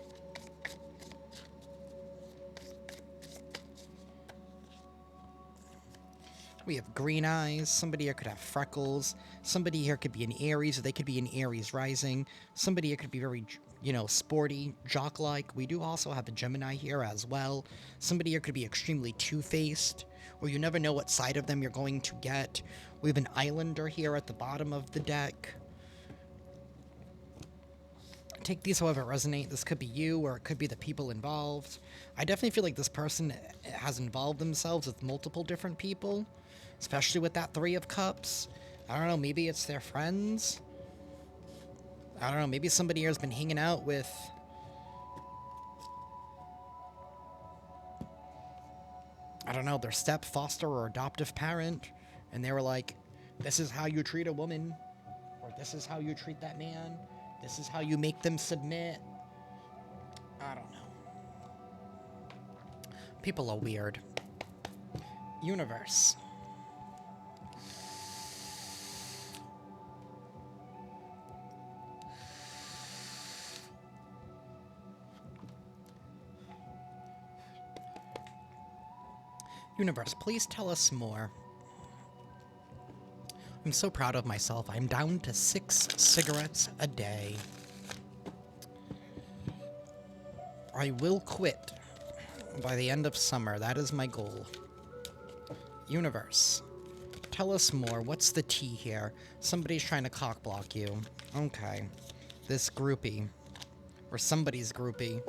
We have green eyes. Somebody here could have freckles. Somebody here could be an Aries, or they could be an Aries rising. Somebody here could be very, sporty, jock-like. We do also have a Gemini here as well. Somebody here could be extremely two-faced, or you never know what side of them you're going to get. We have an Islander here at the bottom of the deck. Take these however resonate. This could be you, or it could be the people involved. I definitely feel like this person has involved themselves with multiple different people, especially with that Three of Cups. I don't know, maybe it's their friends. I don't know, maybe somebody here has been hanging out with... I don't know, their step, foster, or adoptive parent. And they were like, this is how you treat a woman. Or this is how you treat that man. This is how you make them submit. I don't know. People are weird. Universe. Universe, please tell us more. I'm so proud of myself. I'm down to 6 cigarettes a day. I will quit by the end of summer. That is my goal. Universe, tell us more. What's the tea here? Somebody's trying to cockblock you. Okay. This groupie. Or somebody's groupie.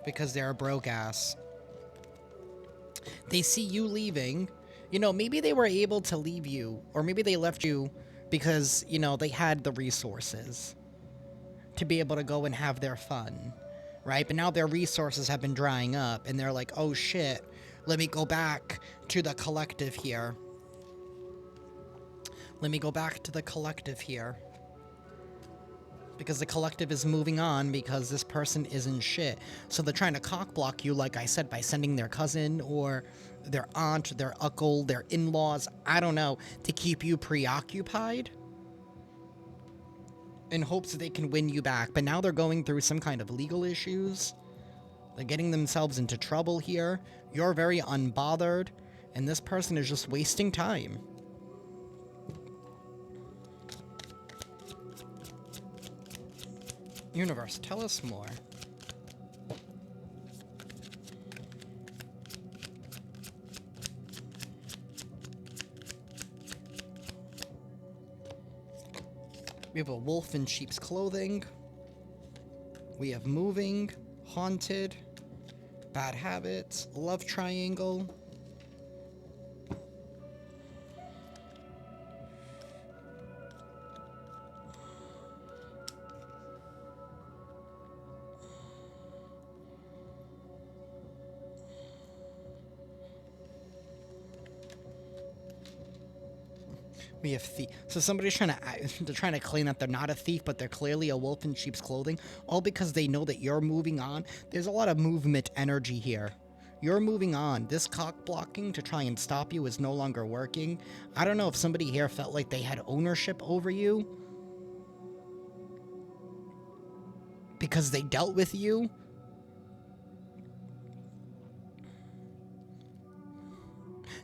Because they're a broke ass. They see you leaving. Maybe they were able to leave you. Or maybe they left you because, they had the resources to be able to go and have their fun. Right? But now their resources have been drying up. And they're like, oh shit. Let me go back to the collective here. Let me go back to the collective here. Because the collective is moving on because this person isn't shit. So they're trying to cockblock you, like I said, by sending their cousin or their aunt, their uncle, their in-laws, I don't know, to keep you preoccupied in hopes that they can win you back. But now they're going through some kind of legal issues. They're getting themselves into trouble here. You're very unbothered, and this person is just wasting time. Universe, tell us more. We have a wolf in sheep's clothing. We have moving, haunted, bad habits, love triangle. We have thief. So somebody's they're trying to claim that they're not a thief, but they're clearly a wolf in sheep's clothing, all because they know that you're moving on. There's a lot of movement energy here. You're moving on. This cock blocking to try and stop you is no longer working. I don't know if somebody here felt like they had ownership over you because they dealt with you.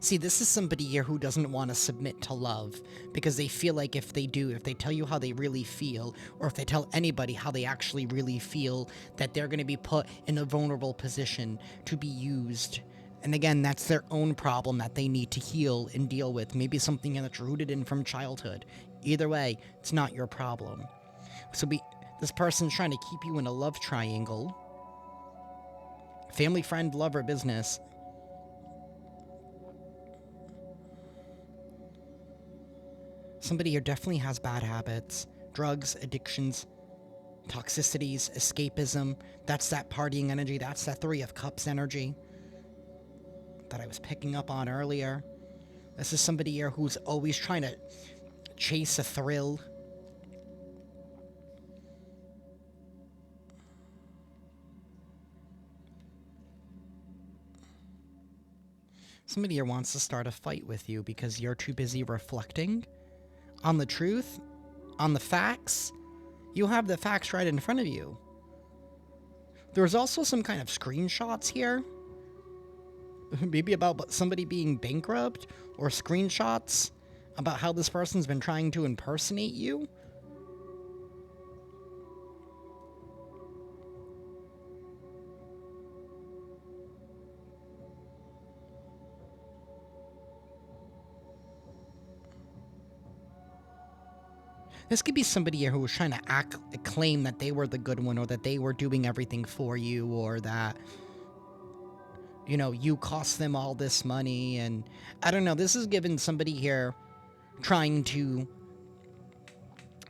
See, this is somebody here who doesn't want to submit to love because they feel like if they tell you how they really feel, or if they tell anybody how they actually really feel, that they're going to be put in a vulnerable position to be used. And again, that's their own problem that they need to heal and deal with. Maybe something that's rooted in from childhood. Either way, it's not your problem. So this person's trying to keep you in a love triangle. Family, friend, lover, business. Somebody here definitely has bad habits, drugs, addictions, toxicities, escapism. That's that partying energy. That's that Three of Cups energy that I was picking up on earlier. This is somebody here who's always trying to chase a thrill. Somebody here wants to start a fight with you because you're too busy reflecting on the truth, on the facts. You have the facts right in front of you. There's also some kind of screenshots here. Maybe about somebody being bankrupt, or screenshots about how this person's been trying to impersonate you. This could be somebody here who was trying to claim that they were the good one, or that they were doing everything for you, or that, you know, you cost them all this money. And I don't know, this is given somebody here trying to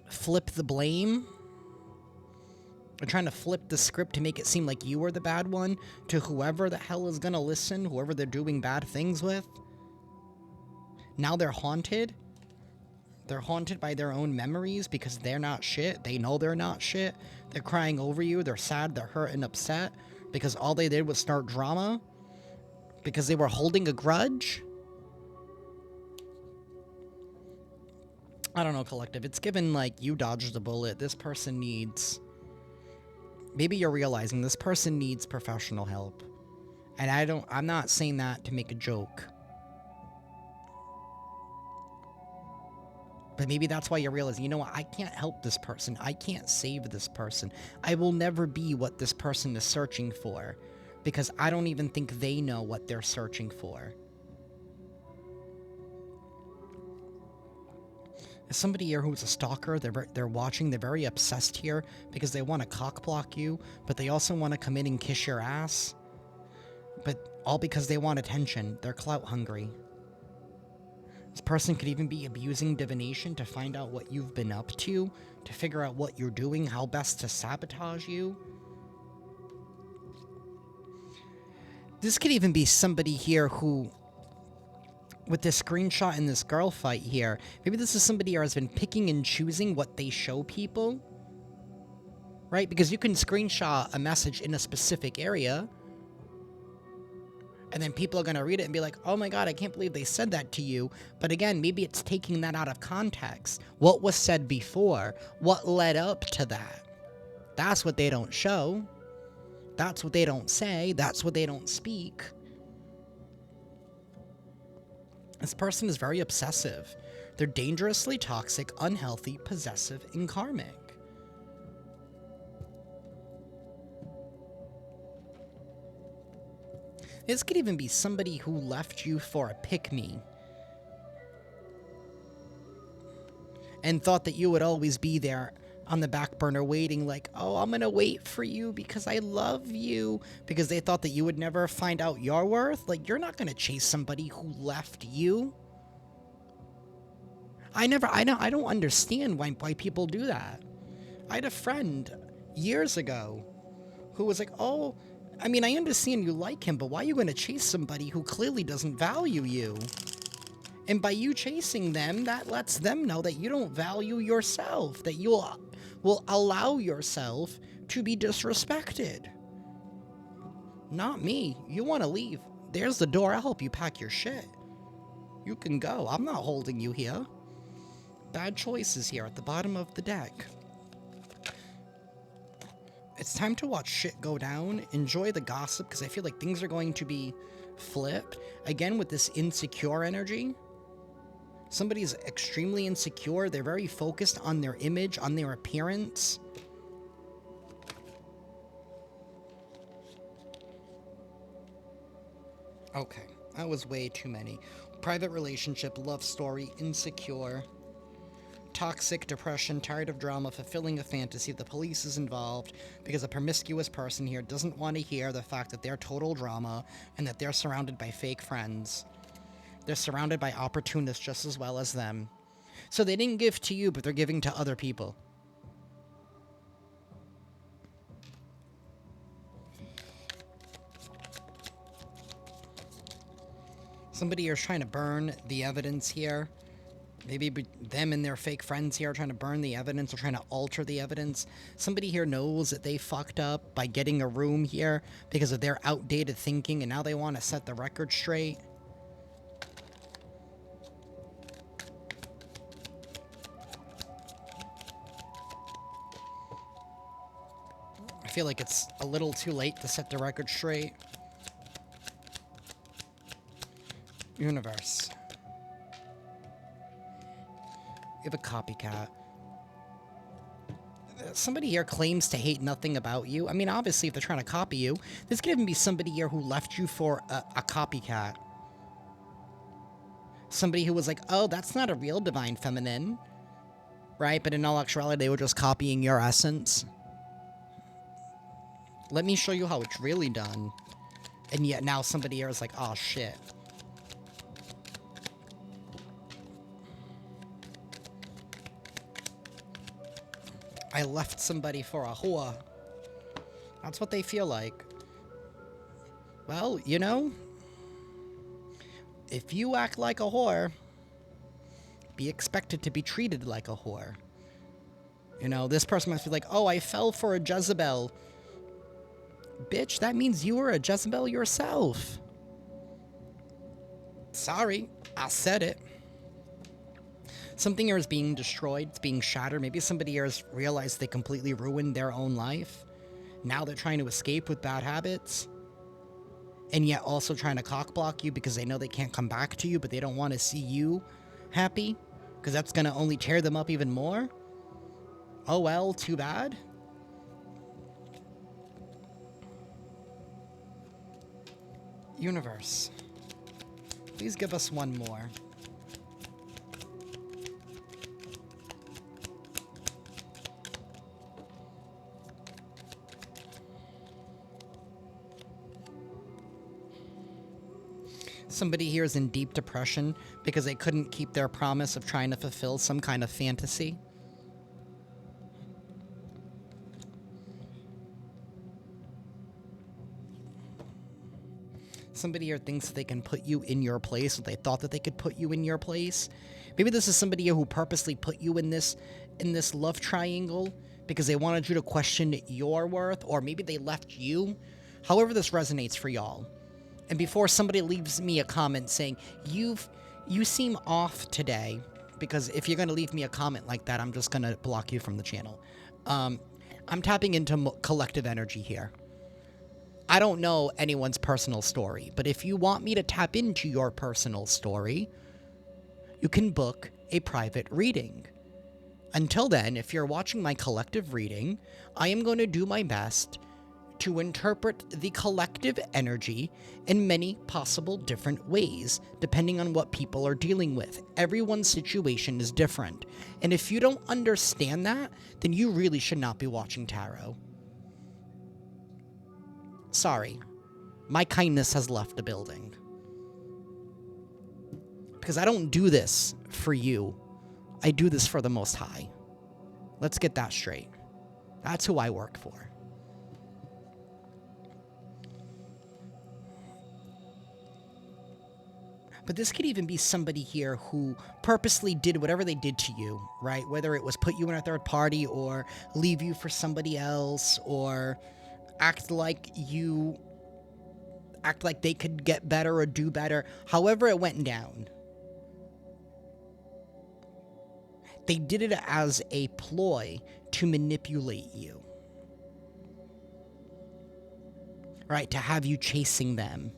flip the blame, or trying to flip the script to make it seem like you were the bad one to whoever the hell is gonna listen, whoever they're doing bad things with. Now they're haunted. They're haunted by their own memories because they're not shit. They know they're not shit. They're crying over you. They're sad. They're hurt and upset because all they did was start drama. Because they were holding a grudge. I don't know, collective. It's given like you dodged a bullet. This person needs... Maybe you're realizing this person needs professional help. And I'm not saying that to make a joke. But maybe that's why you're realizing, you know what, I can't help this person. I can't save this person. I will never be what this person is searching for. Because I don't even think they know what they're searching for. There's somebody here who's a stalker. They're watching. They're very obsessed here because they want to cockblock you. But they also want to come in and kiss your ass. But all because they want attention. They're clout hungry. This person could even be abusing divination to find out what you've been up to figure out what you're doing, how best to sabotage you. This could even be somebody here who, with this screenshot in this girl fight here, maybe this is somebody who has been picking and choosing what they show people. Right? Because you can screenshot a message in a specific area, and then people are going to read it and be like, oh my god, I can't believe they said that to you. But again, maybe it's taking that out of context. What was said before? What led up to that? That's what they don't show. That's what they don't say. That's what they don't speak. This person is very obsessive. They're dangerously toxic, unhealthy, possessive, and karmic. This could even be somebody who left you for a pick-me and thought that you would always be there on the back burner waiting, like, oh, I'm gonna wait for you because I love you, because they thought that you would never find out your worth. Like, you're not gonna chase somebody who left you. I don't understand why people do that. I had a friend years ago who was like, oh, I mean, I understand you like him, but why are you going to chase somebody who clearly doesn't value you? And by you chasing them, that lets them know that you don't value yourself, that you will allow yourself to be disrespected. Not me. You want to leave. There's the door. I'll help you pack your shit. You can go. I'm not holding you here. Bad choices here at the bottom of the deck. It's time to watch shit go down. Enjoy the gossip, because I feel like things are going to be flipped. Again, with this insecure energy. Somebody's extremely insecure. They're very focused on their image, on their appearance. Okay, that was way too many. Private relationship, love story, insecure. Toxic, depression, tired of drama, fulfilling a fantasy. The police is involved because a promiscuous person here doesn't want to hear the fact that they're total drama and that they're surrounded by fake friends. They're surrounded by opportunists just as well as them. So they didn't give to you, but they're giving to other people. Somebody is trying to burn the evidence here. Maybe them and their fake friends here are trying to burn the evidence or trying to alter the evidence. Somebody here knows that they fucked up by getting a room here because of their outdated thinking, and now they want to set the record straight. I feel like it's a little too late to set the record straight. Universe. You have a copycat. Somebody here claims to hate nothing about you. I mean, obviously, if they're trying to copy you, this could even be somebody here who left you for a copycat. Somebody who was like, oh, that's not a real divine feminine. Right? But in all actuality, they were just copying your essence. Let me show you how it's really done. And yet now somebody here is like, oh, shit. I left somebody for a whore. That's what they feel like. Well, you know, if you act like a whore, be expected to be treated like a whore. You know, this person must be like, oh, I fell for a Jezebel. Bitch, that means you were a Jezebel yourself. Sorry, I said it. Something here is being destroyed, it's being shattered. Maybe somebody here has realized they completely ruined their own life. Now they're trying to escape with bad habits. And yet also trying to cockblock you because they know they can't come back to you, but they don't want to see you happy. Because that's going to only tear them up even more. Oh well, too bad. Universe. Please give us one more. Somebody here is in deep depression because they couldn't keep their promise of trying to fulfill some kind of fantasy. Somebody here thinks that they can put you in your place, or they thought that they could put you in your place. Maybe this is somebody here who purposely put you in this love triangle because they wanted you to question your worth, or maybe they left you. However this resonates for y'all. And before somebody leaves me a comment saying, you seem off today, because if you're going to leave me a comment like that, I'm just going to block you from the channel. I'm tapping into collective energy here. I don't know anyone's personal story, but if you want me to tap into your personal story, you can book a private reading. Until then, if you're watching my collective reading, I am going to do my best to interpret the collective energy in many possible different ways, depending on what people are dealing with. Everyone's situation is different. And if you don't understand that, then you really should not be watching tarot. Sorry. My kindness has left the building. Because I don't do this for you. I do this for the Most High. Let's get that straight. That's who I work for. But this could even be somebody here who purposely did whatever they did to you, right? Whether it was put you in a third party or leave you for somebody else or act like they could get better or do better. However it went down. They did it as a ploy to manipulate you. Right? To have you chasing them.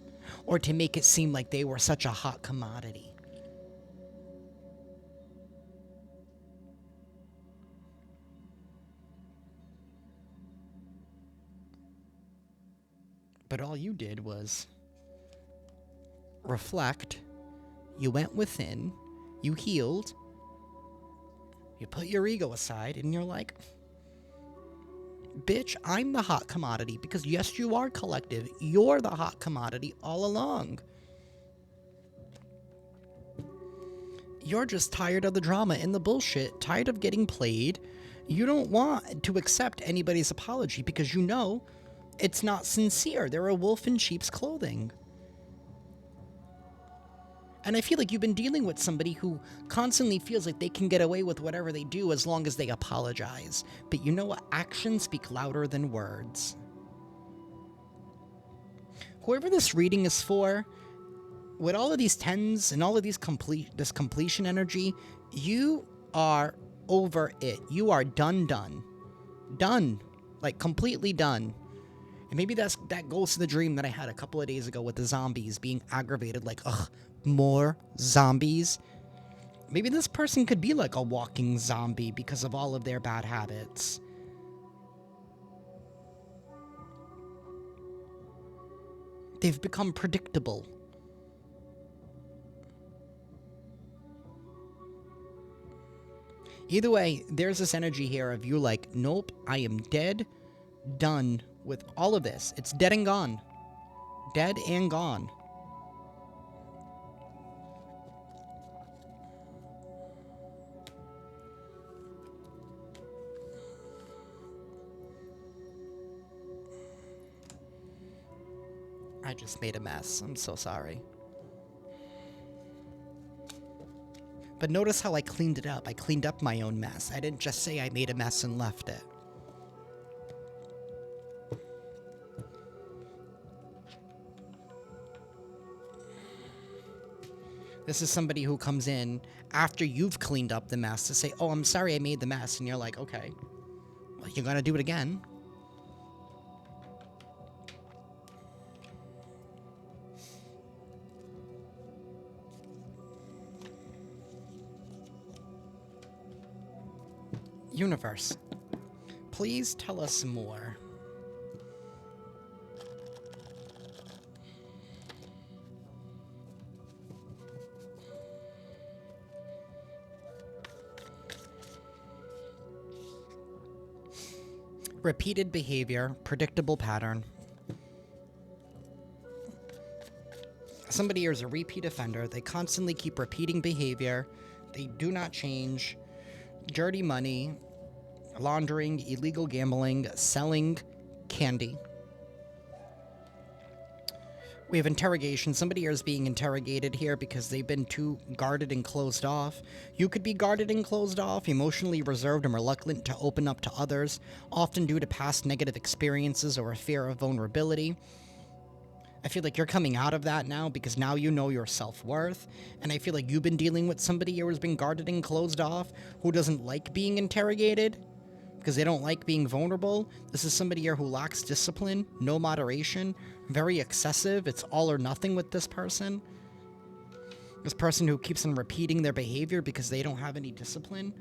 Or to make it seem like they were such a hot commodity. But all you did was reflect, you went within, you healed, you put your ego aside, and you're like, bitch, I'm the hot commodity, because yes, you are collective. You're the hot commodity all along. You're just tired of the drama and the bullshit, tired of getting played. You don't want to accept anybody's apology because you know it's not sincere. They're a wolf in sheep's clothing. And I feel like you've been dealing with somebody who constantly feels like they can get away with whatever they do as long as they apologize. But you know what? Actions speak louder than words. Whoever this reading is for, with all of these tens and all of these this completion energy, you are over it. You are done. Done. Like, completely done. And maybe that goes to the dream that I had a couple of days ago with the zombies being aggravated, like, ugh, more zombies. Maybe this person could be like a walking zombie because of all of their bad habits. They've become predictable. Either way, there's this energy here of you like, nope, I am dead, done with all of this. It's dead and gone. Dead and gone. I just made a mess. I'm so sorry. But notice how I cleaned it up. I cleaned up my own mess. I didn't just say I made a mess and left it. This is somebody who comes in after you've cleaned up the mess to say, oh, I'm sorry I made the mess. And you're like, okay, well, you're going to do it again. Universe, please tell us more. Repeated behavior, predictable pattern. Somebody here is a repeat offender. They constantly keep repeating behavior. They do not change. Dirty money, laundering, illegal gambling, selling candy. We have interrogation. Somebody here is being interrogated here because they've been too guarded and closed off. You could be guarded and closed off, emotionally reserved and reluctant to open up to others, often due to past negative experiences or a fear of vulnerability. I feel like you're coming out of that now because now you know your self-worth, and I feel like you've been dealing with somebody who has been guarded and closed off, who doesn't like being interrogated, because they don't like being vulnerable. This is somebody here who lacks discipline, no moderation, very excessive. It's all or nothing with this person. This person who keeps on repeating their behavior because they don't have any discipline.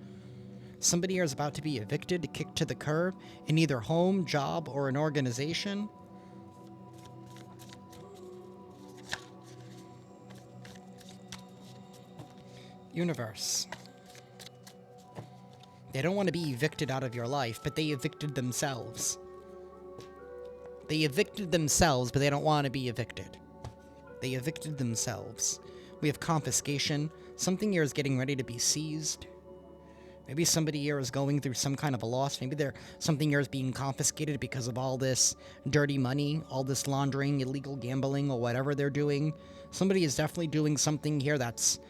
Somebody here is about to be evicted, kicked to the curb, in either home, job, or an organization. Universe. They don't want to be evicted out of your life, but they evicted themselves. They evicted themselves, but they don't want to be evicted. They evicted themselves. We have confiscation. Something here is getting ready to be seized. Maybe somebody here is going through some kind of a loss. Maybe something here is being confiscated because of all this dirty money, all this laundering, illegal gambling, or whatever they're doing. Somebody is definitely doing something here that's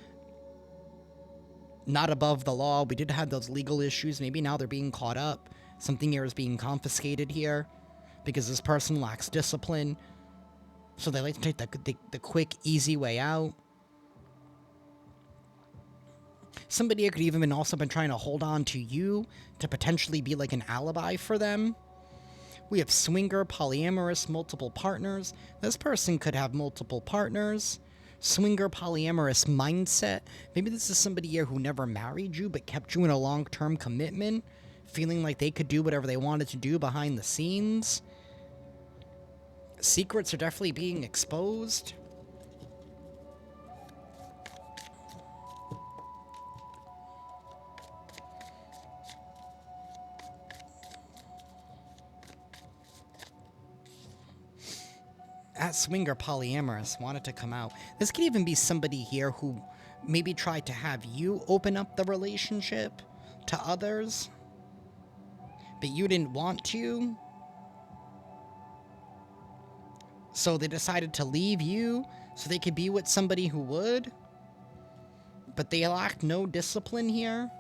not above the law. We did have those legal issues. Maybe now they're being caught up. Something here is being confiscated here because this person lacks discipline. So they like to take the quick, easy way out. Somebody here could even also been trying to hold on to you to potentially be like an alibi for them. We have swinger, polyamorous, multiple partners. This person could have multiple partners. Swinger, polyamorous mindset. Maybe this is somebody here who never married you but kept you in a long-term commitment, feeling like they could do whatever they wanted to do behind the scenes. Secrets are definitely being exposed. That swinger polyamorous wanted to come out. This could even be somebody here who maybe tried to have you open up the relationship to others, but you didn't want to. So they decided to leave you so they could be with somebody who would. But they lacked no discipline here.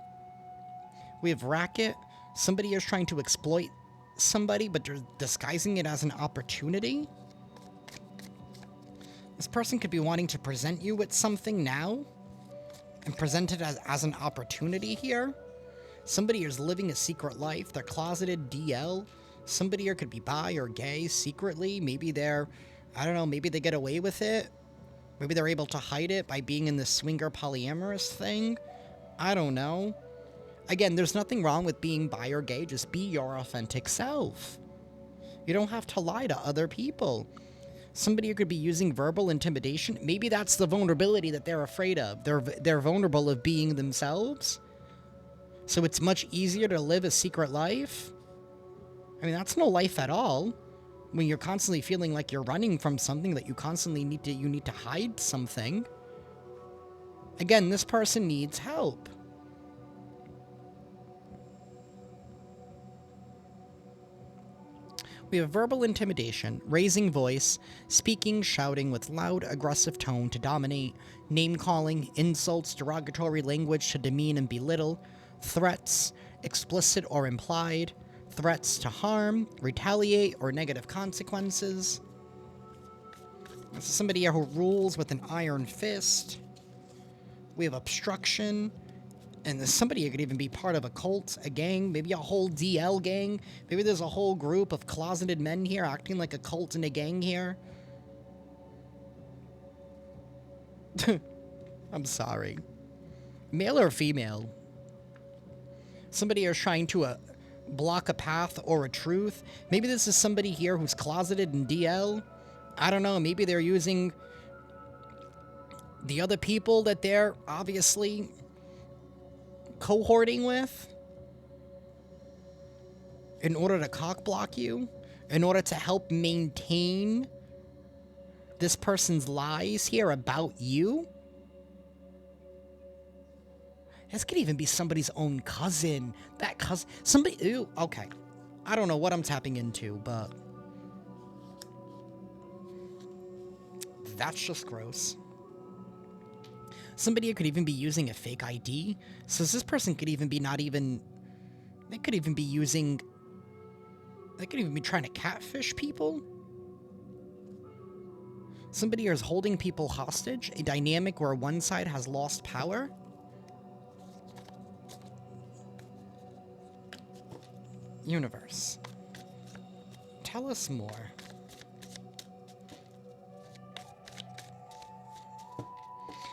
We have racket. Somebody is trying to exploit somebody, but they're disguising it as an opportunity. This person could be wanting to present you with something now and present it as an opportunity here. Somebody is living a secret life. They're closeted DL. Somebody here could be bi or gay secretly. Maybe they're, I don't know, maybe they get away with it. Maybe they're able to hide it by being in this swinger polyamorous thing. I don't know. Again, there's nothing wrong with being bi or gay. Just be your authentic self. You don't have to lie to other people. Somebody who could be using verbal intimidation. Maybe that's the vulnerability that they're afraid of. They're vulnerable of being themselves. So it's much easier to live a secret life. I mean, that's no life at all. When you're constantly feeling like you're running from something, that you constantly need to hide something. Again, this person needs help. We have verbal intimidation, raising voice, speaking, shouting with loud, aggressive tone to dominate, name-calling, insults, derogatory language to demean and belittle, threats, explicit or implied, threats to harm, retaliate, or negative consequences. This is somebody here who rules with an iron fist. We have obstruction. And somebody who could even be part of a cult, a gang, maybe a whole DL gang. Maybe there's a whole group of closeted men here acting like a cult and a gang here. I'm sorry. Male or female? Somebody who's trying to block a path or a truth. Maybe this is somebody here who's closeted in DL. I don't know. Maybe they're using the other people that they're obviously cohorting with in order to cockblock you, in order to help maintain this person's lies here about you. This could even be somebody's own cousin. That cousin, somebody, ew, okay. I don't know what I'm tapping into, but that's just gross. Somebody could even be using a fake ID. So this person could even be they could even be trying to catfish people. Somebody is holding people hostage, a dynamic where one side has lost power. Universe, tell us more.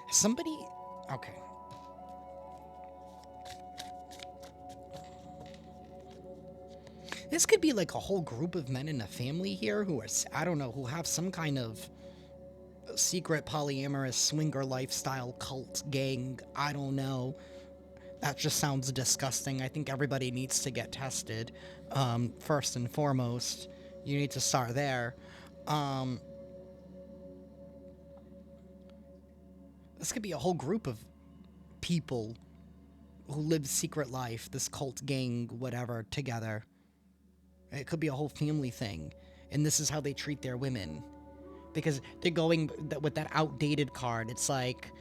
Somebody, okay. This could be like a whole group of men in a family here who are, I don't know, who have some kind of secret polyamorous swinger lifestyle cult gang. I don't know. That just sounds disgusting. I think everybody needs to get tested. First and foremost, you need to start there. This could be a whole group of people who live secret life, this cult gang, whatever, together. It could be a whole family thing. And this is how they treat their women. Because they're going with that outdated card. It's like,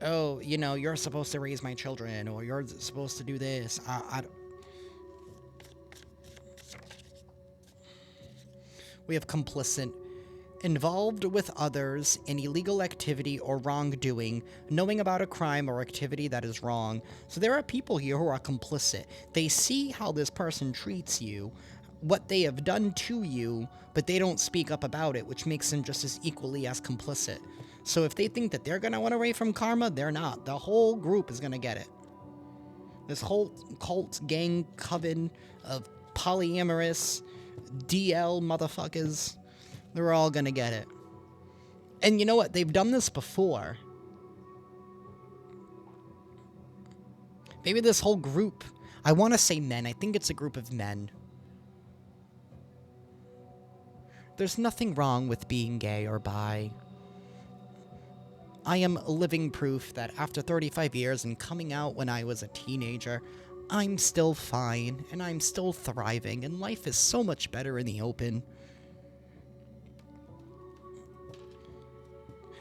oh, you know, you're supposed to raise my children, or you're supposed to do this. We have complicit. Involved with others in illegal activity or wrongdoing, knowing about a crime or activity that is wrong. So there are people here who are complicit. They see how this person treats you, what they have done to you, but they don't speak up about it, which makes them just as equally as complicit. So if they think that they're going to run away from karma, they're not. The whole group is going to get it. This whole cult gang coven of polyamorous DL motherfuckers, they're all gonna get it. And you know what? They've done this before. Maybe this whole group, I want to say men. I think it's a group of men. There's nothing wrong with being gay or bi. I am living proof that after 35 years and coming out when I was a teenager, I'm still fine and I'm still thriving, and life is so much better in the open.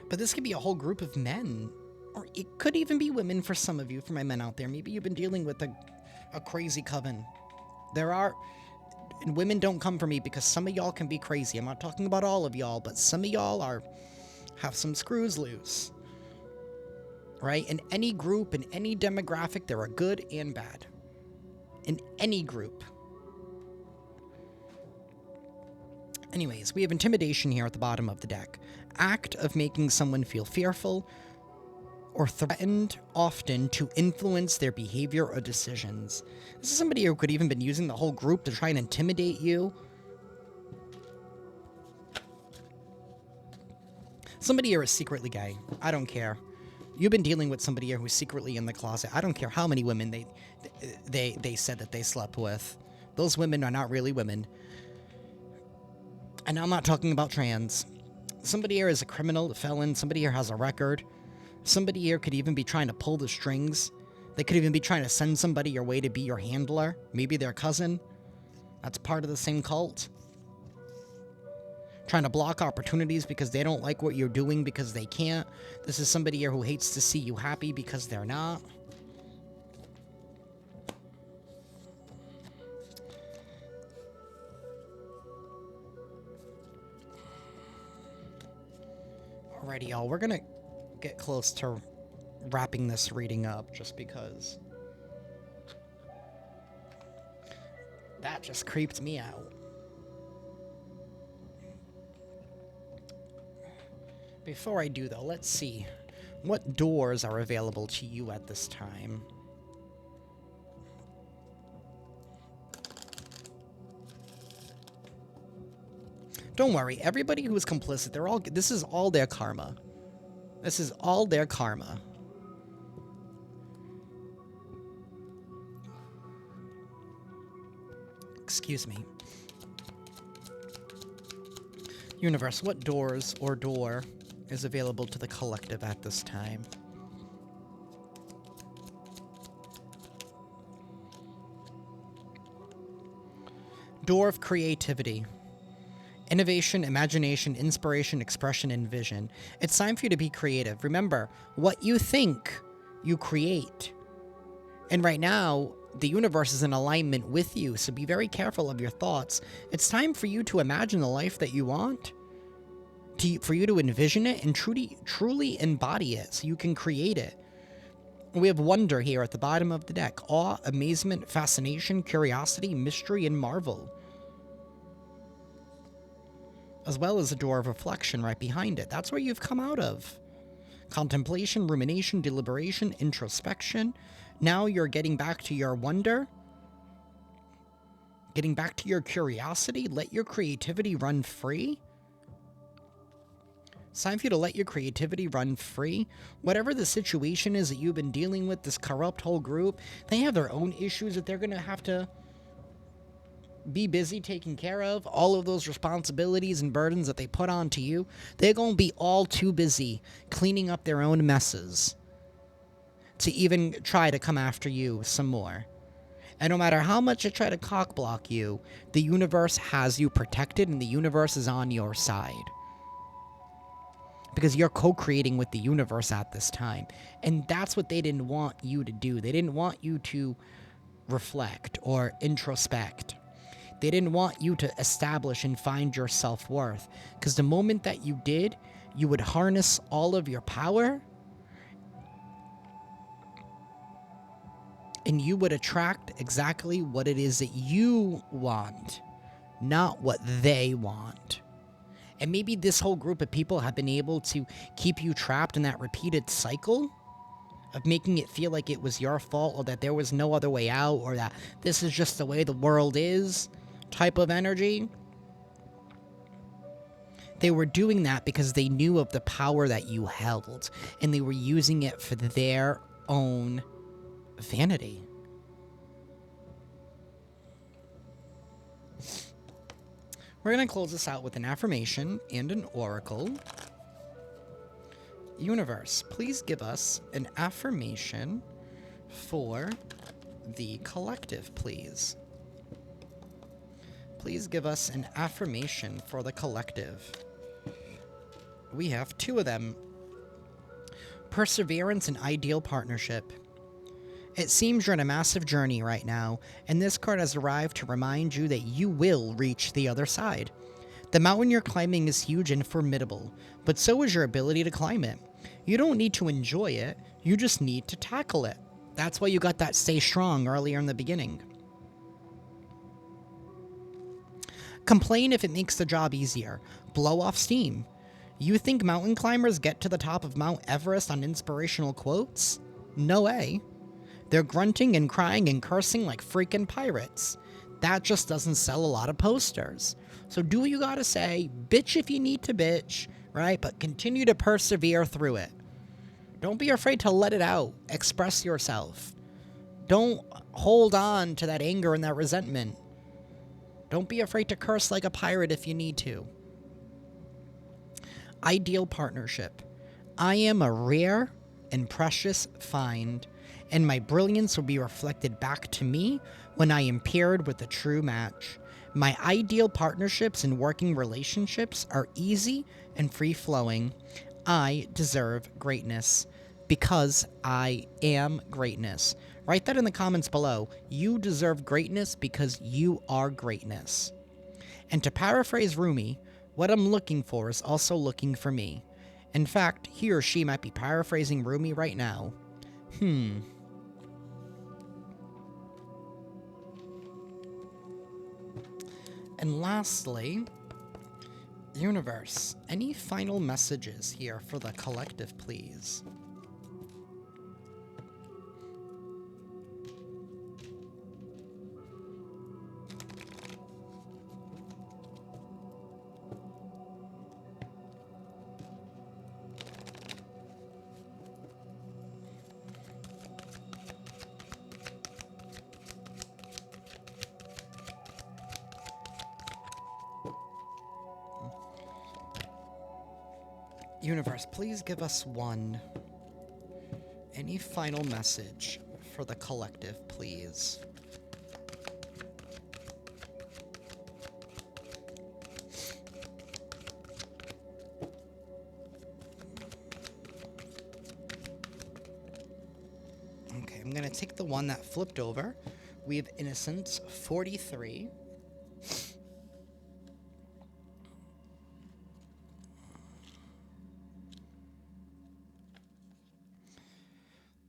But this could be a whole group of men. Or it could even be women for some of you, for my men out there. Maybe you've been dealing with a crazy coven. And women don't come for me because some of y'all can be crazy. I'm not talking about all of y'all, but some of y'all have some screws loose. Right? In any group, in any demographic, there are good and bad. In any group. Anyways, we have intimidation here at the bottom of the deck. Act of making someone feel fearful or threatened, often to influence their behavior or decisions. This is somebody who could even been using the whole group to try and intimidate you. Somebody here is secretly gay. I don't care. You've been dealing with somebody here who's secretly in the closet. I don't care how many women they said that they slept with. Those women are not really women. And I'm not talking about trans. Somebody here is a criminal, a felon. Somebody here has a record. Somebody here could even be trying to pull the strings. They could even be trying to send somebody your way to be your handler. Maybe their cousin. That's part of the same cult. Trying to block opportunities because they don't like what you're doing because they can't. This is somebody here who hates to see you happy because they're not. Alrighty, y'all. We're gonna get close to wrapping this reading up just because that just creeped me out. Before I do, though, let's see. What doors are available to you at this time? Don't worry. Everybody who is complicit, they're all... This is all their karma. This is all their karma. Excuse me. Universe, what doors or door is available to the collective at this time? Door of creativity. Innovation, imagination, inspiration, expression, and vision. It's time for you to be creative. Remember, what you think, you create. And right now, the universe is in alignment with you, so be very careful of your thoughts. It's time for you to imagine the life that you want, for you to envision it and truly embody it so you can create it. We have wonder here at the bottom of the deck. Awe, amazement, fascination, curiosity, mystery, and marvel. As well as a door of reflection right behind it. That's where you've come out of. Contemplation, rumination, deliberation, introspection. Now you're getting back to your wonder. Getting back to your curiosity. Let your creativity run free. It's time for you to let your creativity run free. Whatever the situation is that you've been dealing with, this corrupt whole group, they have their own issues that they're going to have to be busy taking care of. All of those responsibilities and burdens that they put onto you, they're going to be all too busy cleaning up their own messes to even try to come after you some more. And no matter how much they try to cockblock you, the universe has you protected and the universe is on your side. Because you're co-creating with the universe at this time. And that's what they didn't want you to do. They didn't want you to reflect or introspect. They didn't want you to establish and find your self-worth. Because the moment that you did, you would harness all of your power. And you would attract exactly what it is that you want. Not what they want. And maybe this whole group of people have been able to keep you trapped in that repeated cycle of making it feel like it was your fault or that there was no other way out or that this is just the way the world is type of energy. They were doing that because they knew of the power that you held and they were using it for their own vanity. We're going to close this out with an affirmation and an oracle. Universe, please give us an affirmation for the collective, please. Please give us an affirmation for the collective. We have two of them. Perseverance and ideal partnership. It seems you're on a massive journey right now, and this card has arrived to remind you that you will reach the other side. The mountain you're climbing is huge and formidable, but so is your ability to climb it. You don't need to enjoy it, you just need to tackle it. That's why you got that stay strong earlier in the beginning. Complain if it makes the job easier. Blow off steam. You think mountain climbers get to the top of Mount Everest on inspirational quotes? No way. They're grunting and crying and cursing like freaking pirates. That just doesn't sell a lot of posters. So do what you gotta say, bitch if you need to bitch, right? But continue to persevere through it. Don't be afraid to let it out. Express yourself. Don't hold on to that anger and that resentment. Don't be afraid to curse like a pirate if you need to. Ideal partnership. I am a rare and precious find, and my brilliance will be reflected back to me when I am paired with a true match. My ideal partnerships and working relationships are easy and free-flowing. I deserve greatness because I am greatness. Write that in the comments below. You deserve greatness because you are greatness. And to paraphrase Rumi, what I'm looking for is also looking for me. In fact, he or she might be paraphrasing Rumi right now. And lastly, universe, any final messages here for the collective, please? Universe, please give us one. Any final message for the collective, please? Okay, I'm gonna take the one that flipped over. We have Innocence 43.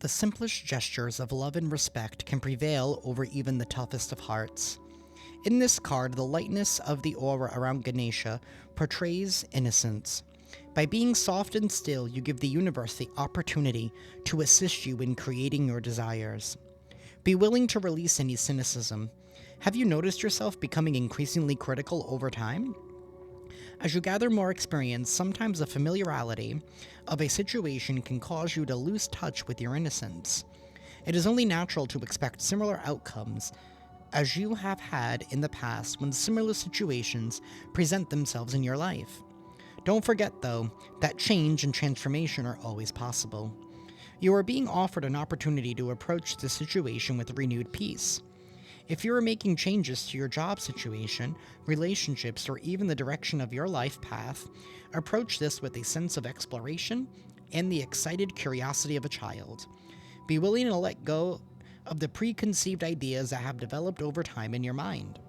The simplest gestures of love and respect can prevail over even the toughest of hearts. In this card, the lightness of the aura around Ganesha portrays innocence. By being soft and still, you give the universe the opportunity to assist you in creating your desires. Be willing to release any cynicism. Have you noticed yourself becoming increasingly critical over time? As you gather more experience, sometimes the familiarity of a situation can cause you to lose touch with your innocence. It is only natural to expect similar outcomes as you have had in the past when similar situations present themselves in your life. Don't forget, though, that change and transformation are always possible. You are being offered an opportunity to approach the situation with renewed peace. If you are making changes to your job situation, relationships, or even the direction of your life path, approach this with a sense of exploration and the excited curiosity of a child. Be willing to let go of the preconceived ideas that have developed over time in your mind.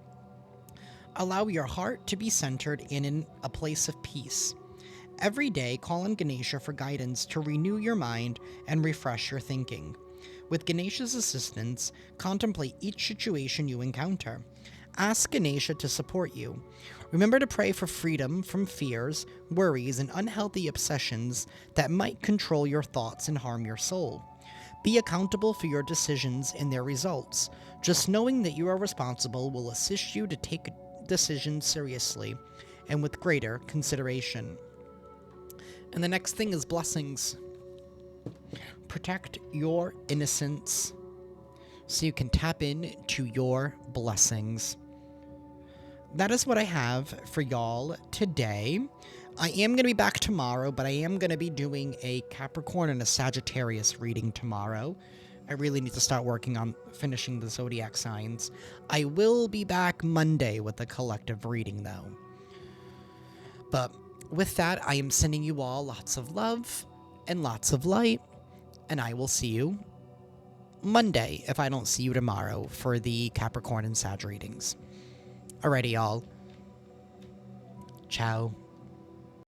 Allow your heart to be centered in a place of peace. Every day, call on Ganesha for guidance to renew your mind and refresh your thinking. With Ganesha's assistance, contemplate each situation you encounter. Ask Ganesha to support you. Remember to pray for freedom from fears, worries, and unhealthy obsessions that might control your thoughts and harm your soul. Be accountable for your decisions and their results. Just knowing that you are responsible will assist you to take decisions seriously and with greater consideration. And the next thing is blessings. Protect your innocence so you can tap into your blessings. That is what I have for y'all today. I am going to be back tomorrow, but I am going to be doing a Capricorn and a Sagittarius reading tomorrow. I really need to start working on finishing the zodiac signs. I will be back Monday with a collective reading, though. But with that, I am sending you all lots of love and lots of light. And I will see you Monday if I don't see you tomorrow for the Capricorn and Sag readings. Alrighty, y'all. Ciao.